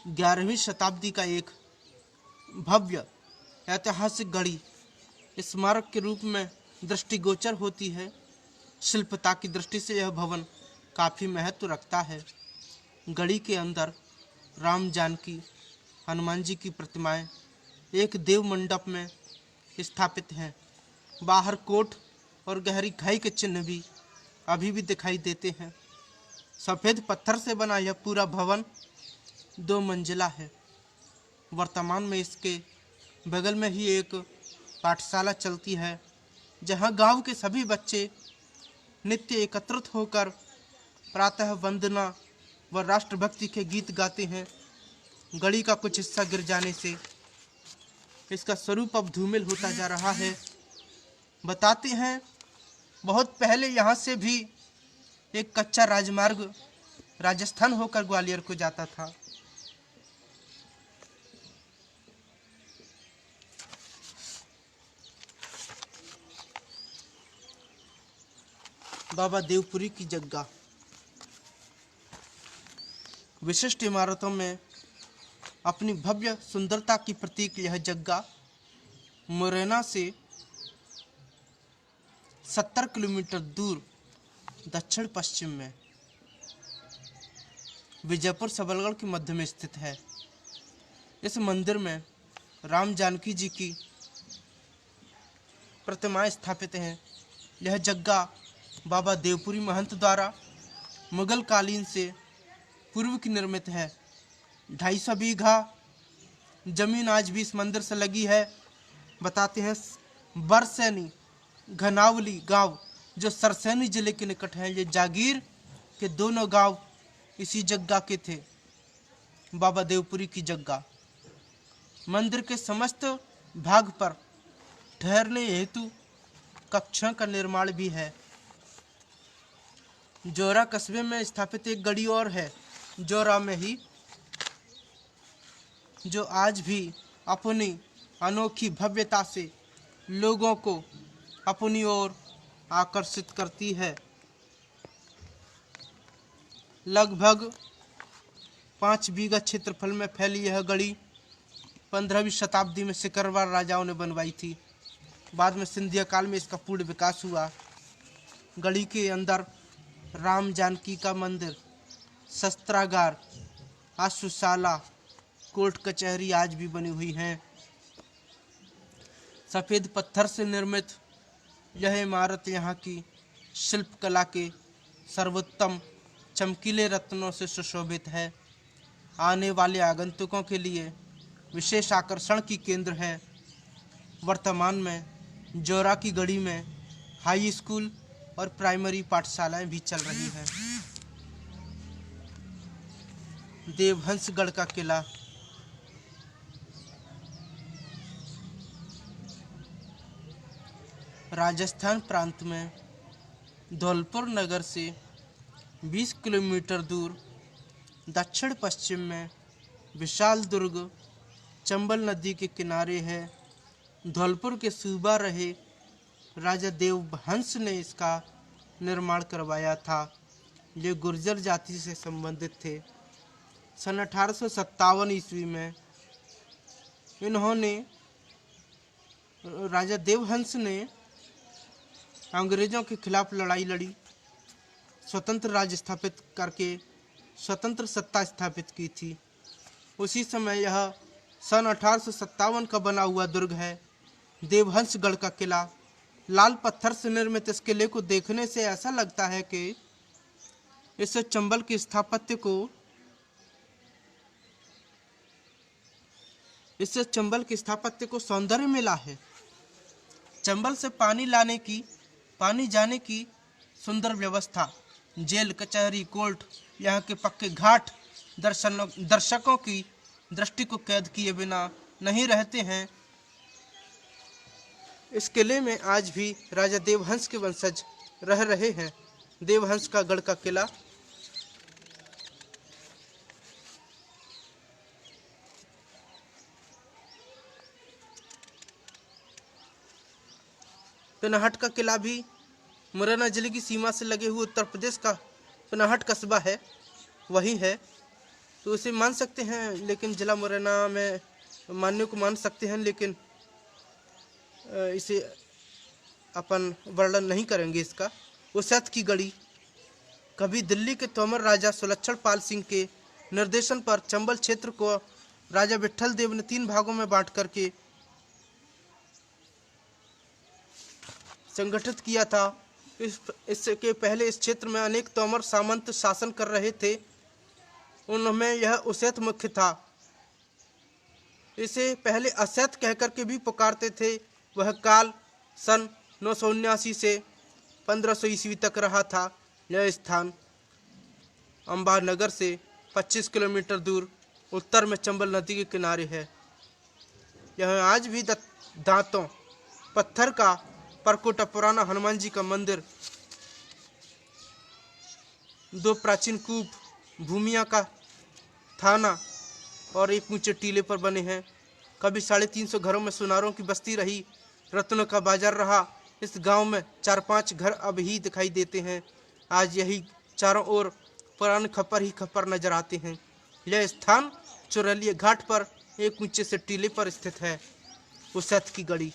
ग्यारहवीं शताब्दी का एक भव्य ऐतिहासिक गढ़ी स्मारक के रूप में दृष्टिगोचर होती है। शिल्पता की दृष्टि से यह भवन काफी महत्व रखता है। गढ़ी के अंदर राम जानकी हनुमान जी की प्रतिमाएं एक देव मंडप में स्थापित हैं। बाहर कोट और गहरी खाई के चिन्ह भी अभी भी दिखाई देते हैं। सफ़ेद पत्थर से बना यह पूरा भवन 2 मंजिला है। वर्तमान में इसके बगल में ही एक पाठशाला चलती है, जहां गांव के सभी बच्चे नित्य एकत्रित होकर प्रातः वंदना व राष्ट्रभक्ति के गीत गाते हैं। गढ़ी का कुछ हिस्सा गिर जाने से इसका स्वरूप अब धूमिल होता जा रहा है। बताते हैं बहुत पहले यहाँ से भी एक कच्चा राजमार्ग राजस्थान होकर ग्वालियर को जाता था। बाबा देवपुरी की जग्गा विशिष्ट इमारतों में अपनी भव्य सुंदरता की प्रतीक यह जग्गा मुरैना से 70 किलोमीटर दूर दक्षिण पश्चिम में विजयपुर सबलगढ़ के मध्य में स्थित है। इस मंदिर में राम जानकी जी की प्रतिमाएं स्थापित हैं। यह जग्गा बाबा देवपुरी महंत द्वारा मुगल कालीन से पूर्व की निर्मित है। 250 बीघा जमीन आज भी इस मंदिर से लगी है। बताते हैं बरसैनी घनावली गांव जो सरसैनी जिले के निकट है, ये जागीर के दोनों गांव इसी जग्गा के थे। बाबा देवपुरी की जग्गा मंदिर के समस्त भाग पर ठहरने हेतु कक्षों का निर्माण भी है। जोरा कस्बे में स्थापित एक गढ़ी और है, जोरा में ही, जो आज भी अपनी अनोखी भव्यता से लोगों को अपनी ओर आकर्षित करती है। लगभग 5 बीघा क्षेत्रफल में फैली यह गढ़ी 15वीं शताब्दी में सिकरवार राजाओं ने बनवाई थी। बाद में सिंधिया काल में इसका पूर्ण विकास हुआ। गढ़ी के अंदर राम जानकी का मंदिर, शस्त्रागार, आशुशाला, कोर्ट कचहरी आज भी बनी हुई हैं। सफ़ेद पत्थर से निर्मित यह इमारत यहाँ की शिल्पकला के सर्वोत्तम चमकीले रत्नों से सुशोभित है। आने वाले आगंतुकों के लिए विशेष आकर्षण की केंद्र है। वर्तमान में जोरा की गढ़ी में हाई स्कूल और प्राइमरी पाठशालाएं भी चल रही हैं। देवहंसगढ़ का किला। राजस्थान प्रांत में धौलपुर नगर से 20 किलोमीटर दूर दक्षिण पश्चिम में विशाल दुर्ग चंबल नदी के किनारे है। धौलपुर के सूबा रहे राजा देवहंस ने इसका निर्माण करवाया था। ये गुर्जर जाति से संबंधित थे। सन 1857 ईस्वी में इन्होंने राजा देवहंस ने अंग्रेज़ों के खिलाफ लड़ाई लड़ी, स्वतंत्र राज्य स्थापित करके स्वतंत्र सत्ता स्थापित की थी। उसी समय यह सन 1857 का बना हुआ दुर्ग है। देवहंसगढ़ का किला लाल पत्थर से निर्मित इस किले को देखने से ऐसा लगता है कि इससे चंबल के स्थापत्य को सौंदर्य मिला है। चंबल से पानी जाने की सुंदर व्यवस्था, जेल, कचहरी, कोर्ट, यहाँ के पक्के घाट दर्शकों की दृष्टि को कैद किए बिना नहीं रहते हैं। इस किले में आज भी राजा देवहंस के वंशज रह रहे हैं। देवहंस का गढ़ का किला पिनहट का किला भी मुरैना जिले की सीमा से लगे हुए उत्तर प्रदेश का पिनहट कस्बा है, वही है, तो इसे मान सकते हैं। लेकिन जिला मुरैना में मानने को मान सकते हैं, लेकिन इसे अपन वर्णन नहीं करेंगे इसका। उसैत की गढ़ी कभी दिल्ली के तोमर राजा सुलक्षण पाल सिंह के निर्देशन पर चंबल क्षेत्र को राजा विट्ठल देव ने 3 भागों में बांट करके संगठित किया था। इसके पहले इस क्षेत्र में अनेक तोमर सामंत शासन कर रहे थे, उनमें यह उसैत मुख्य था। इसे पहले असैत कहकर के भी पुकारते थे। वह काल सन 979 से 1500 ईस्वी तक रहा था। यह स्थान अंबानगर से 25 किलोमीटर दूर उत्तर में चंबल नदी के किनारे है। यह आज भी दांतों पत्थर का परकोटा, पुराना हनुमान जी का मंदिर, 2 प्राचीन कूप, भूमिया का थाना और एक ऊंचे टीले पर बने हैं। कभी 350 घरों में सुनारों की बस्ती रही, रत्नों का बाजार रहा। इस गांव में 4-5 घर अब ही दिखाई देते हैं। आज यही चारों ओर पुराने खप्पर ही खप्पर नजर आते हैं। यह स्थान चुरलिया घाट पर एक ऊंचे से टीले पर स्थित है। उसैत की गढ़ी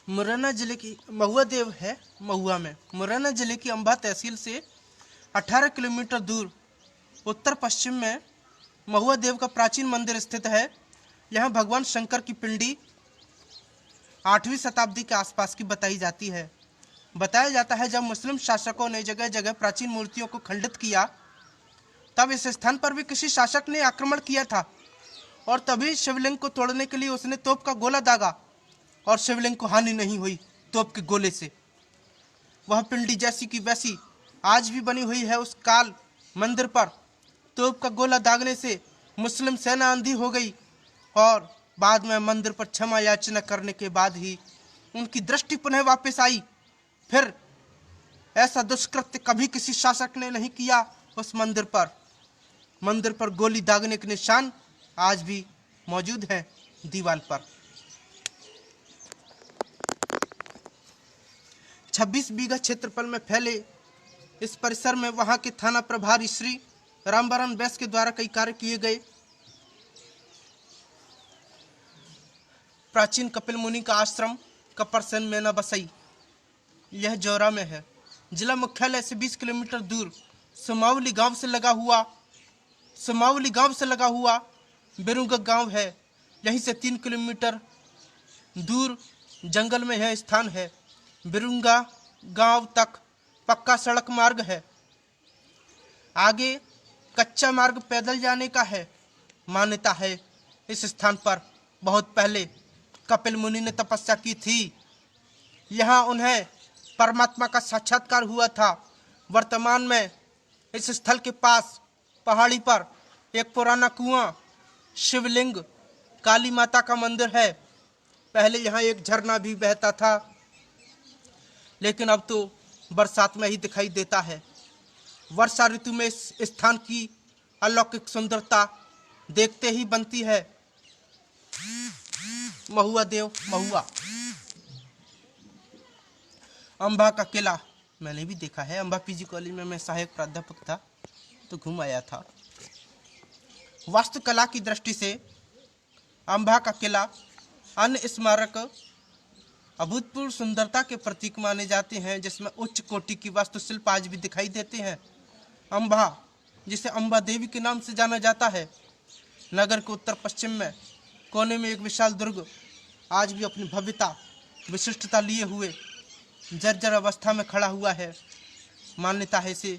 मुरैना जिले की महुआ देव है। महुआ में मुरैना जिले की अंबा तहसील से 18 किलोमीटर दूर उत्तर पश्चिम में महुआ देव का प्राचीन मंदिर स्थित है। यहाँ भगवान शंकर की पिंडी 8वीं शताब्दी के आसपास की बताई जाती है। बताया जाता है जब मुस्लिम शासकों ने जगह जगह प्राचीन मूर्तियों को खंडित किया, तब इस स्थान पर भी किसी शासक ने आक्रमण किया था और तभी शिवलिंग को तोड़ने के लिए उसने तोप का गोला दागा और शिवलिंग को हानि नहीं हुई तोप के गोले से। वह पिंडी जैसी की वैसी आज भी बनी हुई है। उस काल मंदिर पर तोप का गोला दागने से मुस्लिम सेना अंधी हो गई और बाद में मंदिर पर क्षमा याचना करने के बाद ही उनकी दृष्टि पुनः वापस आई। फिर ऐसा दुष्कृत्य कभी किसी शासक ने नहीं किया उस मंदिर पर गोली दागने के निशान आज भी मौजूद हैं दीवार पर। 26 बीघा क्षेत्रफल में फैले इस परिसर में वहां के थाना प्रभारी श्री रामबरन बैस के द्वारा कई कार्य किए गए। प्राचीन कपिल मुनि का आश्रम कपरसेन मेना बसई, यह जौरा में है। जिला मुख्यालय से 20 किलोमीटर दूर सुमावली गांव से लगा हुआ बेरुंगा गांव है। यहीं से 3 किलोमीटर दूर जंगल में यह स्थान है। बेरुंगा गांव तक पक्का सड़क मार्ग है, आगे कच्चा मार्ग पैदल जाने का है। मान्यता है इस स्थान पर बहुत पहले कपिल मुनि ने तपस्या की थी। यहाँ उन्हें परमात्मा का साक्षात्कार हुआ था। वर्तमान में इस स्थल के पास पहाड़ी पर एक पुराना कुआं, शिवलिंग, काली माता का मंदिर है। पहले यहाँ एक झरना भी बहता था, लेकिन अब तो बरसात में ही दिखाई देता है। वर्षा ऋतु में इस स्थान की अलौकिक सुंदरता देखते ही बनती है। महुआ देव महुआ। अम्बा का किला मैंने भी देखा है। अम्बा पीजी कॉलेज में मैं सहायक प्राध्यापक था तो घूम आया था। वास्तुकला की दृष्टि से अम्बा का किला अन्य स्मारक अभूतपूर्व सुंदरता के प्रतीक माने जाते हैं, जिसमें उच्च कोटि की वास्तुशिल्प आज भी दिखाई देते हैं। अम्बा, जिसे अम्बा देवी के नाम से जाना जाता है, नगर के उत्तर पश्चिम में कोने में एक विशाल दुर्ग आज भी अपनी भव्यता विशिष्टता लिए हुए जर्जर अवस्था में खड़ा हुआ है। मान्यता है इसे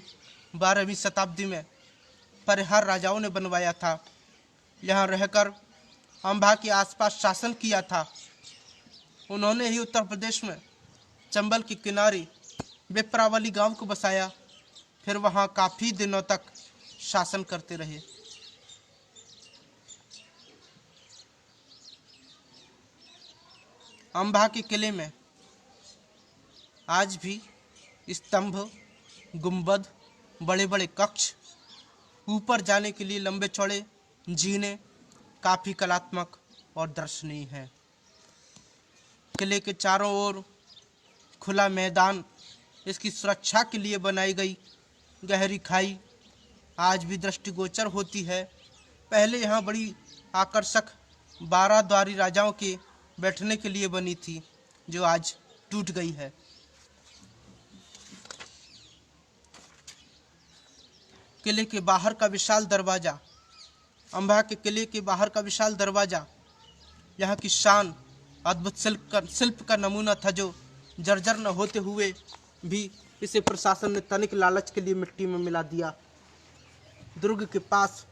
12वीं शताब्दी में परिहार राजाओं ने बनवाया था। यहाँ रहकर अम्बा के आसपास शासन किया था। उन्होंने ही उत्तर प्रदेश में चंबल के किनारे विप्रावली गांव को बसाया, फिर वहाँ काफ़ी दिनों तक शासन करते रहे। अम्बा के किले में आज भी स्तंभ, गुंबद, बड़े बड़े कक्ष, ऊपर जाने के लिए लंबे चौड़े जीने काफ़ी कलात्मक और दर्शनीय हैं। किले के चारों ओर खुला मैदान, इसकी सुरक्षा के लिए बनाई गई गहरी खाई आज भी दृष्टिगोचर होती है। पहले यहाँ बड़ी आकर्षक 12 द्वारी राजाओं के बैठने के लिए बनी थी, जो आज टूट गई है। किले के बाहर का विशाल दरवाज़ा, अम्बा के किले के बाहर का विशाल दरवाज़ा यहाँ की शान, अद्भुत शिल्प का नमूना था, जो जर्जर न होते हुए भी इसे प्रशासन ने तनिक लालच के लिए मिट्टी में मिला दिया। दुर्ग के पास,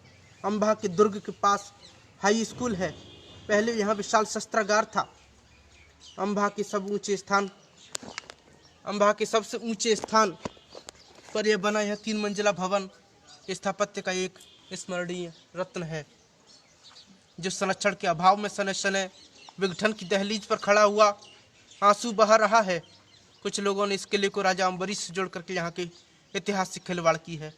अम्बा के दुर्ग के पास हाई स्कूल है। पहले यहाँ विशाल शस्त्रागार था। अम्बा के सबसे ऊंचे स्थान पर यह बना यह 3 मंजिला भवन स्थापत्य का एक स्मरणीय रत्न है, जो संरक्षण के अभाव में सने सने विघटन की दहलीज पर खड़ा हुआ आंसू बहा रहा है। कुछ लोगों ने इस किले को राजा अम्बरीश से जोड़ करके यहाँ के इतिहास से खिलवाड़ की है।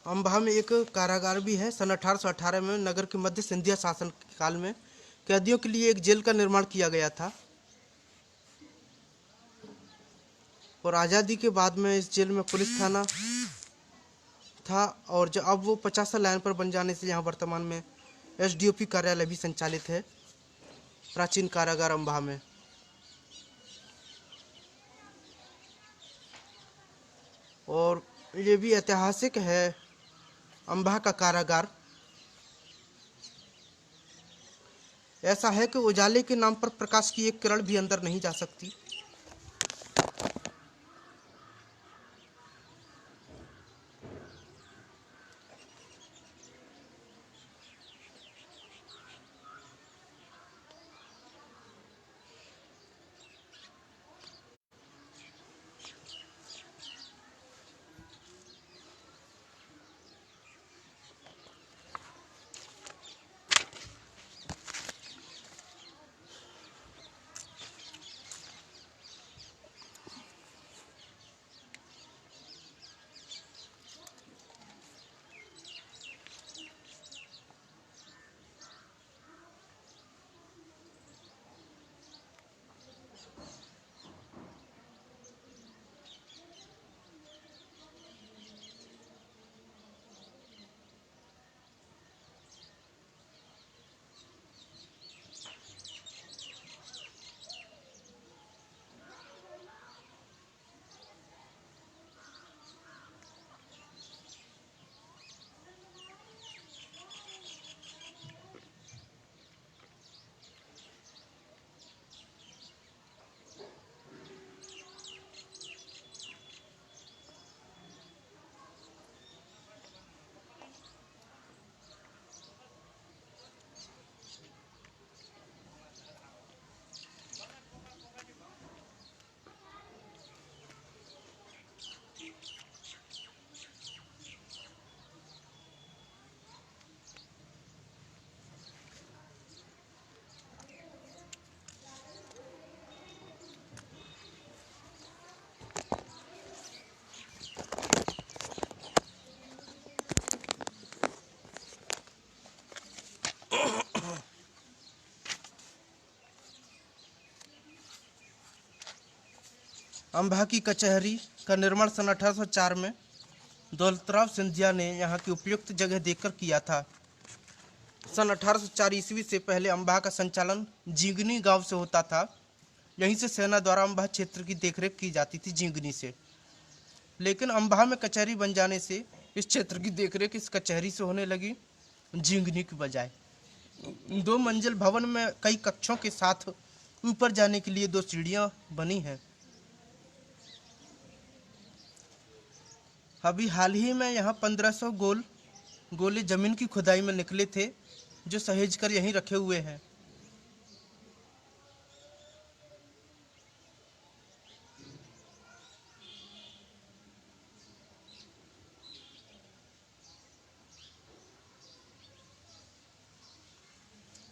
अम्बा में एक कारागार भी है। सन 1818 में नगर के मध्य सिंधिया शासन काल में कैदियों के लिए एक जेल का निर्माण किया गया था और आज़ादी के बाद में इस जेल में पुलिस थाना था। और जो अब वो 50 लाइन पर बन जाने से यहाँ वर्तमान में एसडीओपी कार्यालय भी संचालित है प्राचीन कारागार अम्बाह में। और ये भी ऐतिहासिक है अम्बाह का कारागार। ऐसा है कि उजाले के नाम पर प्रकाश की एक किरण भी अंदर नहीं जा सकती। अम्बाह की कचहरी का निर्माण सन 1804 में दौलतराव सिंधिया ने यहाँ की उपयुक्त जगह देखकर किया था। सन 1804 ईस्वी से पहले अम्बाह का संचालन जींगनी गांव से होता था। यहीं से सेना द्वारा अम्बाह क्षेत्र की देखरेख की जाती थी जींगनी से। लेकिन अम्बाह में कचहरी बन जाने से इस क्षेत्र की देखरेख इस कचहरी से होने लगी जींगनी की बजाय। 2 मंजिल भवन में कई कक्षों के साथ ऊपर जाने के लिए 2 सीढ़ियां बनी हैं। अभी हाल ही में यहाँ 1500 गोले जमीन की खुदाई में निकले थे जो सहेज कर यहीं रखे हुए हैं।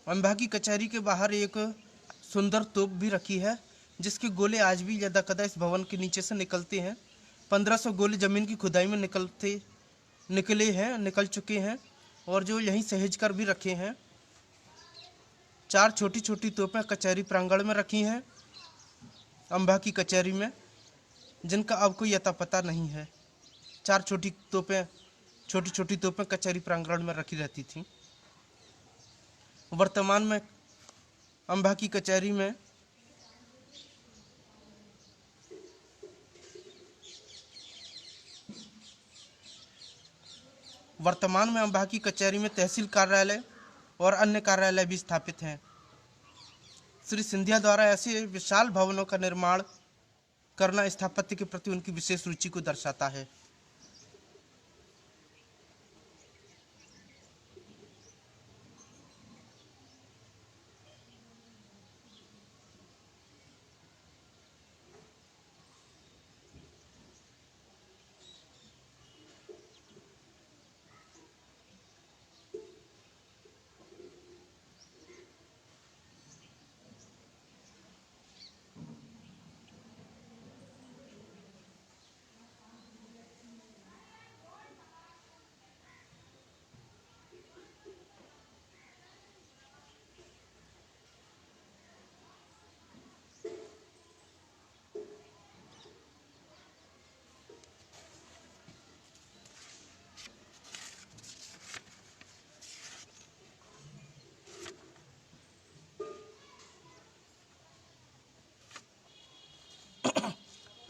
अम्बाह की कचहरी के बाहर एक सुंदर तोप भी रखी है जिसके गोले आज भी यदा कदा इस भवन के नीचे से निकलते हैं। 1500 गोले जमीन की खुदाई में निकल चुके हैं और जो यहीं सहेज कर भी रखे हैं। 4 छोटी छोटी तोपें कचहरी प्रांगण में रखी हैं अम्बाह की कचहरी में, जिनका अब कोई अता पता नहीं है। 4 छोटी छोटी तोपें कचहरी प्रांगण में रखी रहती थीं। वर्तमान में अम्बाह की कचहरी में अम्बाह की कचहरी में तहसील कार्यालय और अन्य कार्यालय भी स्थापित हैं। श्री सिंधिया द्वारा ऐसे विशाल भवनों का निर्माण करना स्थापत्य के प्रति उनकी विशेष रुचि को दर्शाता है।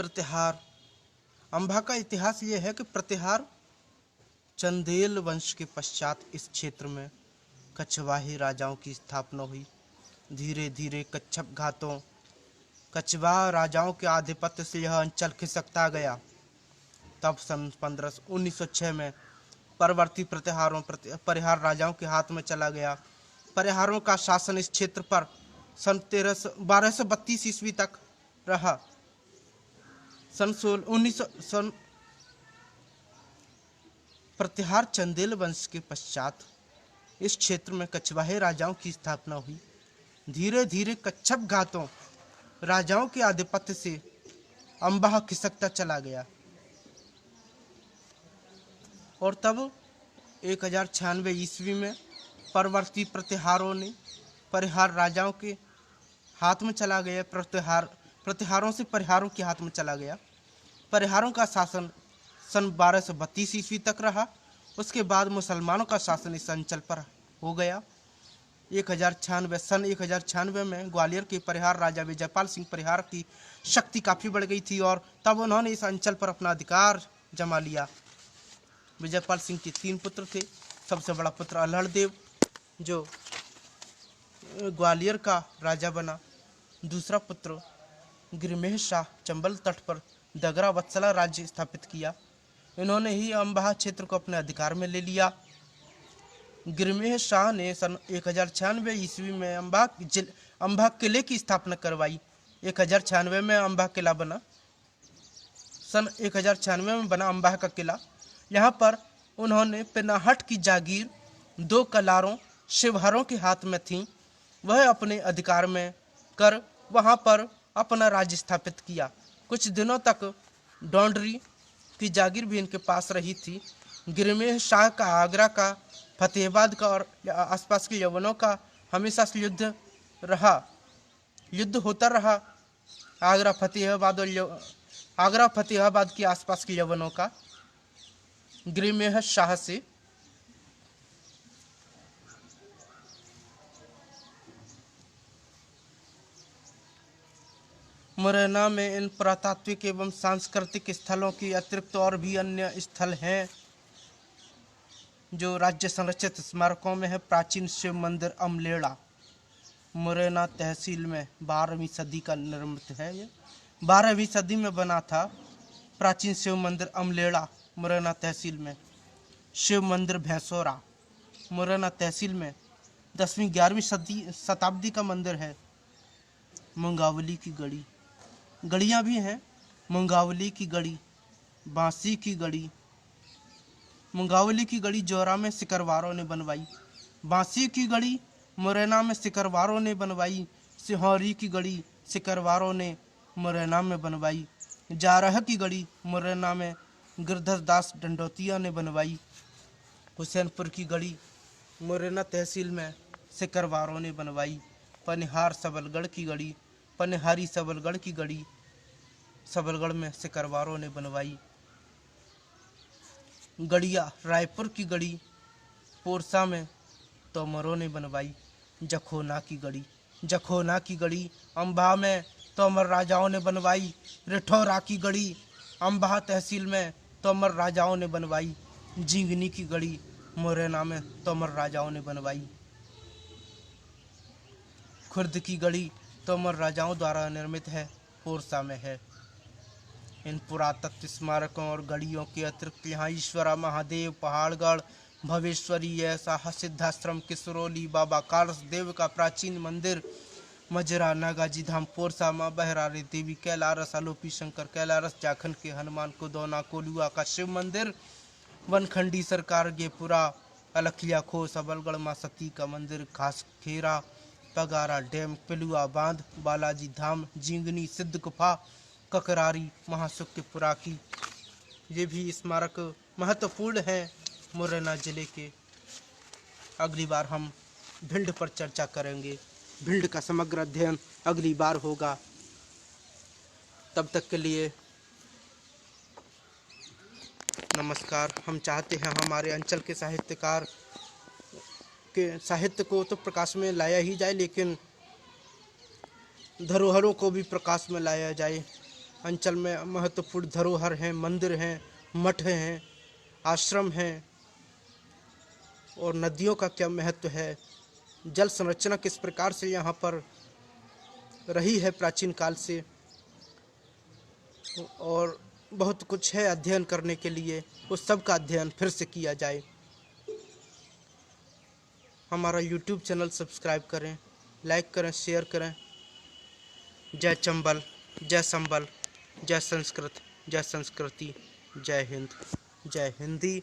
प्रतिहार। अम्बा का इतिहास ये है कि प्रतिहार चंदेल वंश के पश्चात इस क्षेत्र में कछवाही राजाओं की स्थापना हुई। धीरे धीरे कच्छप घातों कछवाह राजाओं के आधिपत्य से यह अंचल खिसकता गया। तब सन 1906 में परवर्ती परिहार राजाओं के हाथ में चला गया। परिहारों का शासन इस क्षेत्र पर सन 1232 ईस्वी तक रहा। प्रतिहार चंदेल वंश के पश्चात इस क्षेत्र में कछवाहे राजाओं की स्थापना हुई। धीरे धीरे कच्छप घातों राजाओं के आधिपत्य से अम्बाह खिसकता चला गया और तब 1096 ईस्वी में परवर्ती परिहार राजाओं के हाथ में चला गया। प्रतिहारों से परिहारों के हाथ में चला गया। परिहारों का शासन सन 1232 ईस्वी तक रहा। उसके बाद मुसलमानों का शासन इस अंचल पर हो गया। 1096 में ग्वालियर के परिहार राजा विजयपाल सिंह परिहार की शक्ति काफ़ी बढ़ गई थी और तब उन्होंने इस अंचल पर अपना अधिकार जमा लिया। विजयपाल सिंह के 3 पुत्र थे। सबसे बड़ा पुत्र अल्हड़ देव जो ग्वालियर का राजा बना। दूसरा पुत्र गिरमेह शाह चंबल तट पर दगरा वत्सला राज्य स्थापित किया। इन्होंने ही अम्बाह क्षेत्र को अपने अधिकार में ले लिया। गिरमेह शाह ने सन 1096 ईस्वी में अम्बाह किले की स्थापना करवाई। 1096 में अम्बाह किला बना। सन 1096 में बना अम्बाह का किला। यहाँ पर उन्होंने पिनाहट की जागीर 2 कलारों शिवहरों के हाथ में थी, वह अपने अधिकार में कर वहाँ पर अपना राज्य स्थापित किया। कुछ दिनों तक डोंडरी की जागीर भी इनके पास रही थी। गिरमेह शाह का आगरा का, फतेहाबाद का और आसपास के यवनों का हमेशा से युद्ध होता रहा। आगरा फतेहाबाद के आसपास के यवनों का गिरमेह शाह से। मुरैना में इन पुरातात्विक एवं सांस्कृतिक स्थलों की अतिरिक्त और भी अन्य स्थल हैं जो राज्य संरक्षित स्मारकों में है। प्राचीन शिव मंदिर अमलेड़ा मुरैना तहसील में 12वीं सदी का निर्मित है। ये 12वीं सदी में बना था। प्राचीन शिव मंदिर अमलेड़ा मुरैना तहसील में। शिव मंदिर भैंसोरा मुरैना तहसील में 10वीं 11वीं शताब्दी का मंदिर है। मुंगावली की गढ़ी, गढ़ियाँ भी हैं। मुंगावली की गढ़ी, बांसी की गढ़ी। मुंगावली की गढ़ी जोरा में सिकरवारों ने बनवाई। बांसी की गढ़ी मुरैना में सिकरवारों ने बनवाई। सिहोरी की गढ़ी सिकरवारों ने मुरैना में बनवाई। जारह की गढ़ी मुरैना में गिरधर दास डंडौतिया ने बनवाई। हुसैनपुर की गढ़ी मुरैना तहसील में सिकरवारों ने बनवाई। पनिहार सबलगढ़ की गढ़ी, पनिहारी सबलगढ़ की गढ़ी सबलगढ़ में सिकरवारों ने बनवाई। गढ़िया रायपुर की गढ़ी पोरसा में तोमरों ने बनवाई। जखोना की गढ़ी अम्बाह में तोमर राजाओं ने बनवाई। रिठौरा की गढ़ी अम्बाह तहसील में तोमर राजाओं ने बनवाई। जींगनी की गढ़ी मुरैना में तोमर राजाओं ने बनवाई। खुर्द की गढ़ी तोमर राजाओं द्वारा निर्मित है, पोरसा में है। इन पुरातत्व स्मारकों और गढ़ियों के अतिरिक्त यहाँ ईश्वरा महादेव पहाड़गढ़, भवेश्वरी ऐसा सिद्धाश्रम किसरोली, बाबा कालस देव का प्राचीन मंदिर, मजरा नागाजी धाम पोरसा, माँ बहरारी देवी कैलारस, आलोपी शंकर कैलारस, जाखन के हनुमान कुदौना कोलुआ का शिव मंदिर, वनखंडी सरकार गेपुरा, अलखिया खो सबलगढ़ माँ सती का मंदिर, घासखेरा, पगारा डैम, पिलुआ बांध, बालाजी धाम, जींगनी सिद्ध गुफा, ककरारी महासुक्यपुरा की। ये भी स्मारक महत्वपूर्ण हैं मुरैना जिले के। अगली बार हम भिंड पर चर्चा करेंगे। भिंड का समग्र अध्ययन अगली बार होगा। तब तक के लिए नमस्कार। हम चाहते हैं हमारे अंचल के साहित्यकार के साहित्य को तो प्रकाश में लाया ही जाए, लेकिन धरोहरों को भी प्रकाश में लाया जाए। अंचल में महत्वपूर्ण धरोहर हैं, मंदिर हैं, मठ हैं, आश्रम हैं, और नदियों का क्या महत्व है, जल संरचना किस प्रकार से यहाँ पर रही है प्राचीन काल से, और बहुत कुछ है अध्ययन करने के लिए। उस सब का अध्ययन फिर से किया जाए। हमारा यूट्यूब चैनल सब्सक्राइब करें, लाइक करें, शेयर करें। जय चंबल, जय संबल, जय संस्कृत, जय संस्कृति, जय हिंद, जय हिंदी।